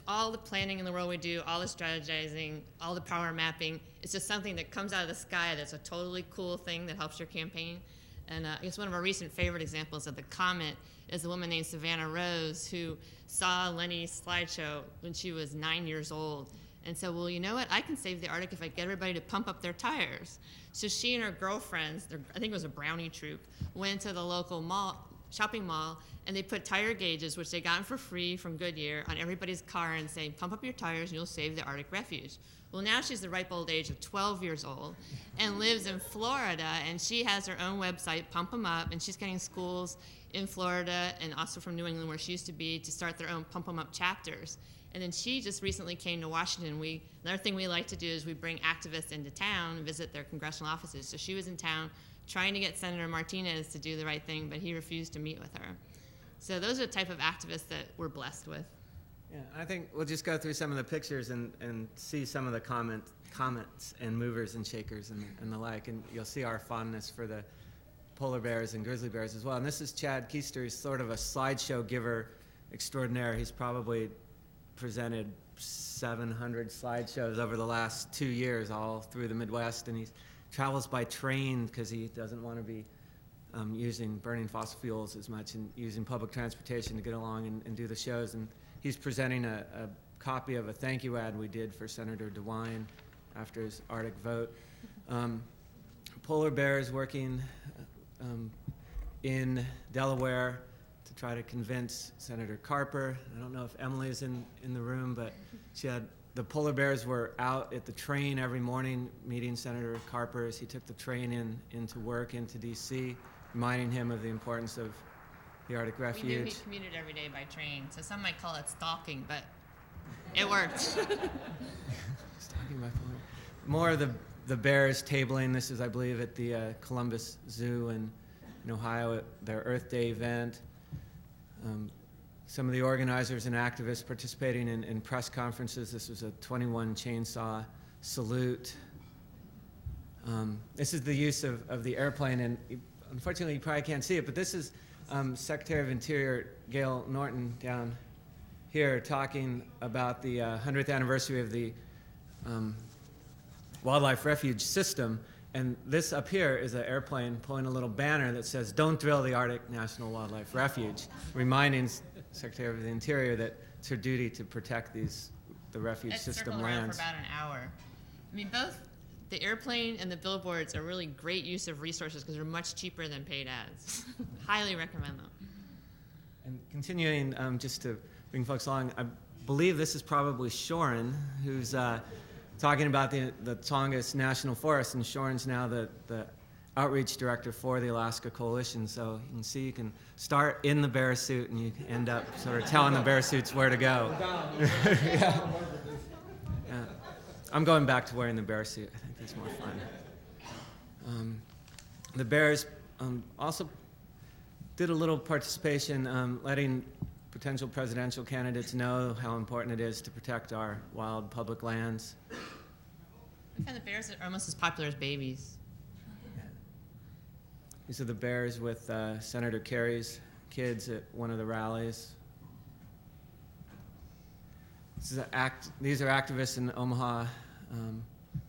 all the planning in the world we do, all the strategizing, all the power mapping. It's just something that comes out of the sky that's a totally cool thing that helps your campaign. And I guess one of our recent favorite examples of the comet is a woman named Savannah Rose who saw Lenny's slideshow when she was 9 years old and said, well, you know what? I can save the Arctic if I get everybody to pump up their tires. So she and her girlfriends, I think it was a brownie troop, went to the local shopping mall, and they put tire gauges, which they got for free from Goodyear, on everybody's car and saying, pump up your tires and you'll save the Arctic Refuge. Well, now she's the ripe old age of 12 years old and lives in Florida, and she has her own website, Pump 'em Up, and she's getting schools in Florida and also from New England, where she used to be, to start their own Pump 'em Up chapters. And then she just recently came to Washington. Another thing we like to do is we bring activists into town and visit their congressional offices. So she was in town trying to get Senator Martinez to do the right thing, but he refused to meet with her. So those are the type of activists that we're blessed with. Yeah, I think we'll just go through some of the pictures and see some of the comments and movers and shakers and the like, and you'll see our fondness for the polar bears and grizzly bears as well. And this is Chad Keister. He's sort of a slideshow giver extraordinaire. He's probably presented 700 slideshows over the last 2 years, all through the Midwest, and he travels by train because he doesn't want to be burning fossil fuels as much and using public transportation to get along and do the shows. And he's presenting a copy of a thank you ad we did for Senator DeWine after his Arctic vote. Polar bears working in Delaware to try to convince Senator Carper. I don't know if Emily's in the room, but the polar bears were out at the train every morning meeting Senator Carper as he took the train into work into D.C., reminding him of the importance of the Arctic We knew he Refuge. commuted every day by train, so some might call it stalking, but it worked. Stalking by phone. More of the bears tabling. This is, I believe, at the Columbus Zoo in Ohio at their Earth Day event. Some of the organizers and activists participating in press conferences. This was a 21 chainsaw salute. This is the use of the airplane, and unfortunately you probably can't see it, but this is Secretary of Interior Gail Norton down here talking about the 100th anniversary of the wildlife refuge system. And this up here is an airplane pulling a little banner that says, "Don't drill the Arctic National Wildlife Refuge," reminding Secretary of the Interior that it's her duty to protect the refuge It system circled around lands. for about an hour. I mean, both the airplane and the billboards are really great use of resources because they're much cheaper than paid ads. Highly recommend them. And continuing, just to bring folks along, I believe this is probably Shorin, who's talking about the Tongass National Forest, and Shorin's now the outreach director for the Alaska Coalition. So you can see you can start in the bear suit and you end up sort of telling the bear suits where to go. Yeah. I'm going back to wearing the bear suit. I think that's more fun. The bears also did a little participation, letting potential presidential candidates know how important it is to protect our wild public lands. I find the bears are almost as popular as babies. These are the bears with Senator Kerry's kids at one of the rallies. These are activists in Omaha,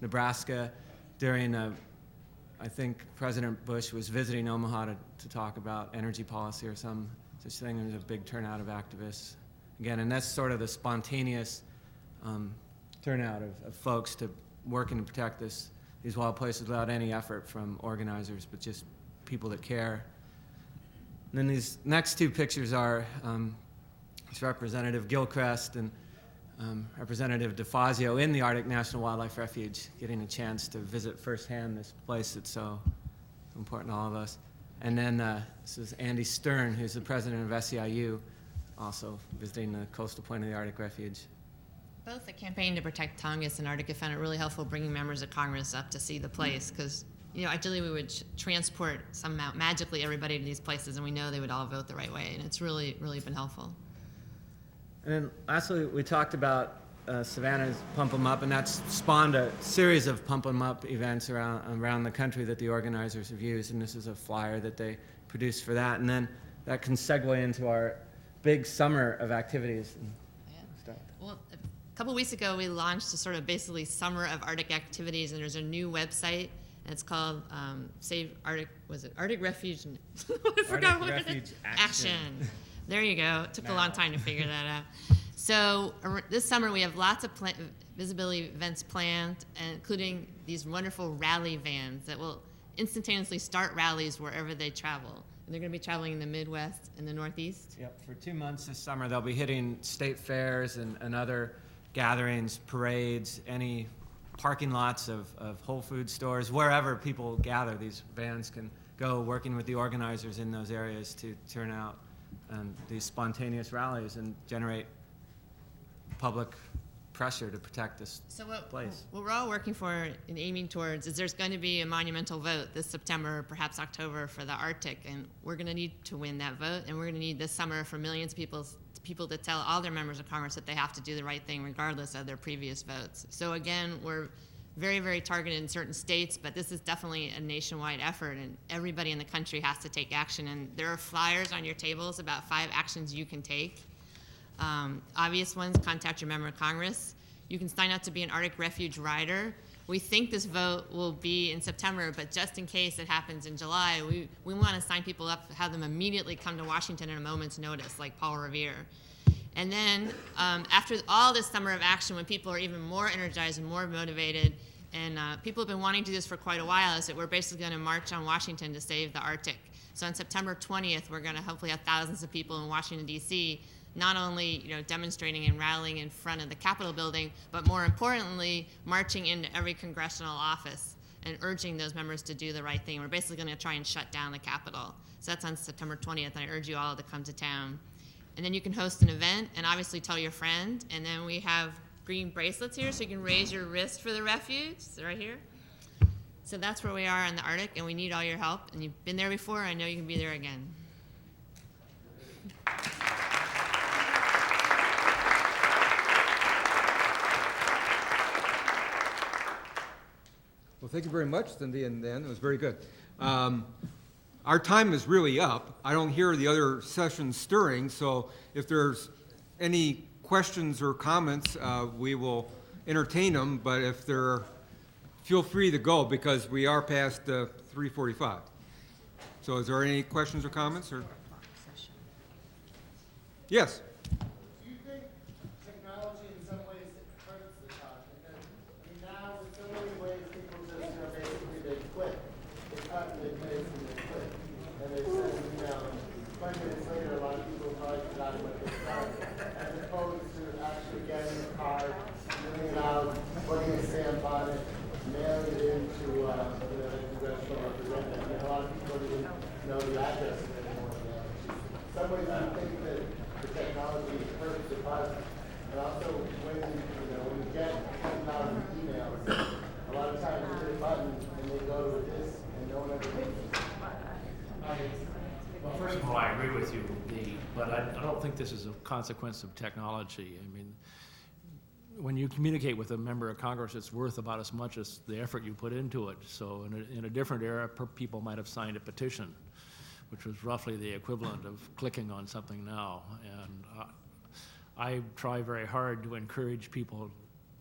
Nebraska, during I think President Bush was visiting Omaha to talk about energy policy or some such thing. There was a big turnout of activists. Again, and that's sort of the spontaneous turnout of folks to working to protect these wild places without any effort from organizers, but just people that care. And then these next two pictures are it's Representative Gilchrist and Representative DeFazio in the Arctic National Wildlife Refuge, getting a chance to visit firsthand this place that's so important to all of us. And then this is Andy Stern, who's the president of SEIU, also visiting the coastal point of the Arctic Refuge. Both the campaign to protect Tongass and Arctic have found it really helpful bringing members of Congress up to see the place because, ideally we would transport somehow magically everybody to these places and we know they would all vote the right way, and it's really, really been helpful. And then lastly, we talked about Savannah's Pump 'em Up, and that's spawned a series of Pump 'em Up events around the country that the organizers have used, and this is a flyer that they produced for that. And then that can segue into our big summer of activities. Yeah. Well, a couple weeks ago, we launched a sort of basically summer of Arctic activities, and there's a new website, and it's called Save Arctic, was it Arctic Refuge? I forgot what it is. Refuge Action. There you go. It took a long time to figure that out. So this summer we have lots of visibility events planned, including these wonderful rally vans that will instantaneously start rallies wherever they travel. And they're going to be traveling in the Midwest and the Northeast. Yep, for 2 months this summer, they'll be hitting state fairs and other gatherings, parades, any parking lots of Whole Food stores, wherever people gather. These vans can go, working with the organizers in those areas to turn out these spontaneous rallies and generate public pressure to protect this place. What we're all working for and aiming towards is there's going to be a monumental vote this September, perhaps October, for the Arctic, and we're going to need to win that vote, and we're going to need this summer for millions of people to tell all their members of Congress that they have to do the right thing regardless of their previous votes. So again, we're very, very targeted in certain states, but this is definitely a nationwide effort, and everybody in the country has to take action. And there are flyers on your tables about 5 actions you can take. Obvious ones: contact your member of Congress. You can sign up to be an Arctic Refuge rider. We think this vote will be in September, but just in case it happens in July, we want to sign people up, have them immediately come to Washington at a moment's notice, like Paul Revere. And then after all this summer of action, when people are even more energized and more motivated, and people have been wanting to do this for quite a while, is that we're basically going to march on Washington to save the Arctic. So on September 20th, we're going to hopefully have thousands of people in Washington, D.C., not only demonstrating and rallying in front of the Capitol building, but more importantly, marching into every congressional office. and urging those members to do the right thing. We're basically going to try and shut down the Capitol. So that's on September 20th, and I urge you all to come to town. And then you can host an event and obviously tell your friend. And then we have green bracelets here so you can raise your wrist for the refuge. They're right here. So that's where we are in the Arctic, and we need all your help. And you've been there before. I know you can be there again. Well, thank you very much, Cindy, and Dan. It was very good. Our time is really up. I don't hear the other sessions stirring, so if there's any questions or comments, we will entertain them, but if there, feel free to go because we are past 3:45. So is there any questions or comments? Or yes? Do you think technology in some ways hurts the cause? Because, I mean, now with so many ways people just, basically they quit. They cut and they paste and they quit. And they send an email. 20 minutes later, a lot of people probably forgot what they started. As opposed to actually getting a card, filling it out, putting a stamp on it, mailing it into the congressional representative. And a lot of people don't even know the address of it anymore. In some ways, I think that the technology hurts the cause. And also, when you get 10,000 emails, a lot of times you hit a button and they go to this and no one ever reads it. Well, first of all, I agree with you, but I don't think this is a consequence of technology. I mean, when you communicate with a member of Congress, it's worth about as much as the effort you put into it. So in a different era, people might have signed a petition, which was roughly the equivalent of clicking on something now. And I try very hard to encourage people,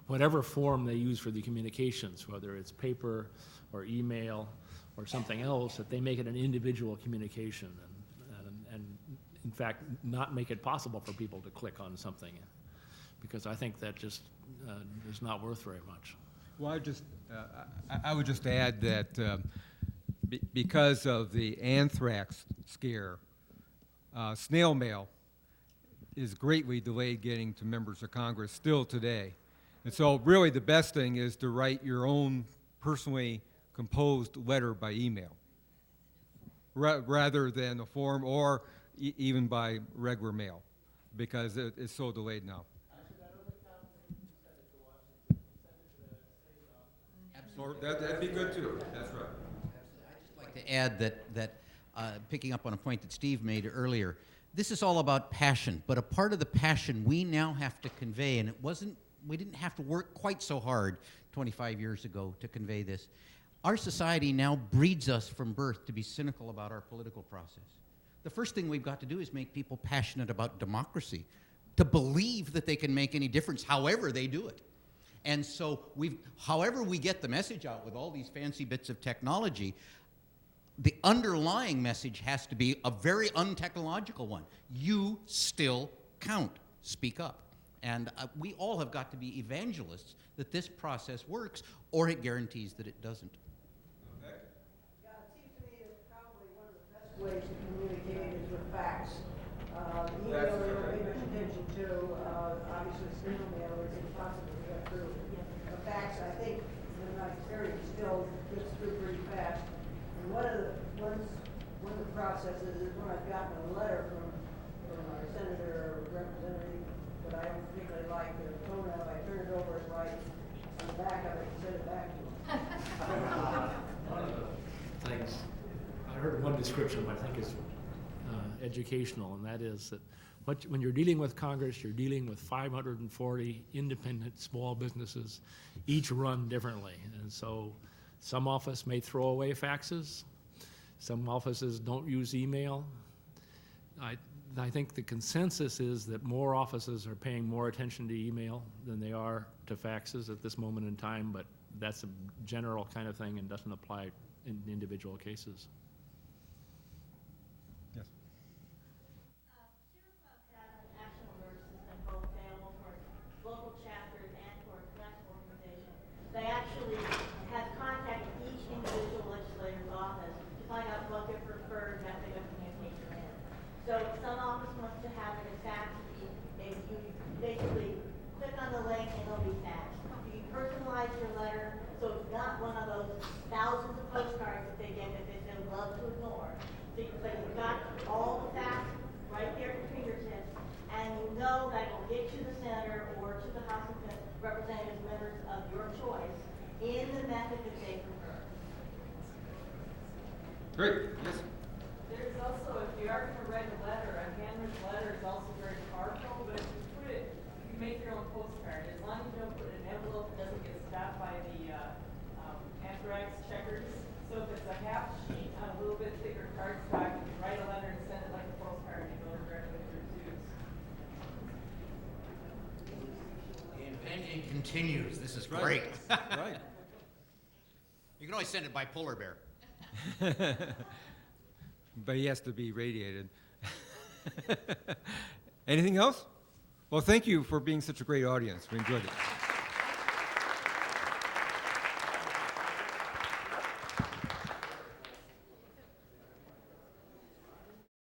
whatever form they use for the communications, whether it's paper or email or something else, that they make it an individual communication and in fact, not make it possible for people to click on something, because I think that just is not worth very much. Well, I would just add that because of the anthrax scare, snail mail is greatly delayed getting to members of Congress still today. And so really the best thing is to write your own personally composed letter by email rather than a form or even by regular mail, because it's so delayed now. Absolutely. That'd be good too. That's right. I'd just like to add that picking up on a point that Steve made earlier, this is all about passion, but a part of the passion we now have to convey, and we didn't have to work quite so hard 25 years ago to convey this. Our society now breeds us from birth to be cynical about our political process. The first thing we've got to do is make people passionate about democracy, to believe that they can make any difference however they do it. And so however we get the message out with all these fancy bits of technology, the underlying message has to be a very untechnological one. You still count. Speak up. And we all have got to be evangelists that this process works, or it guarantees that it doesn't. Yeah, it seems to me that probably one of the best ways to communicate is with fax. Email we don't pay much attention to. Obviously, snail mail is impossible to get through. A fax, I think, in my experience, still gets through pretty fast. And one of the processes is when I've gotten a letter from a senator or representative that I don't particularly like, the tone of, I turn it over and write on the back of it and send it back to them. One of the things, I heard one description I think is educational, and that is that when you're dealing with Congress, you're dealing with 540 independent small businesses, each run differently. And so some office may throw away faxes, some offices don't use email. I think the consensus is that more offices are paying more attention to email than they are to faxes at this moment in time, but that's a general kind of thing and doesn't apply in individual cases. Yes. National Nervous System, both available for local chapters and for national organizations. They actually have contacted each individual legislator's office to find out what their preferred method of communication is. So if some office wants to have it as fax, you basically click on the link and it'll be faxed. You can personalize your letter, so it's not one of those method that they prefer. Great, yes. There's also, if you are going to write a letter, a handwritten letter is also very powerful, but if you put it, you make your own postcard. As long as you don't put it in an envelope, it doesn't get stopped by the anthrax checkers. So if it's a half sheet on a little bit thicker cardstock, you can write a letter and send it like a postcard and it goes directly through tubes. The inventing continues. This is Right. great. Right. You can always send it by polar bear. But he has to be radiated. Anything else? Well, thank you for being such a great audience. We enjoyed it.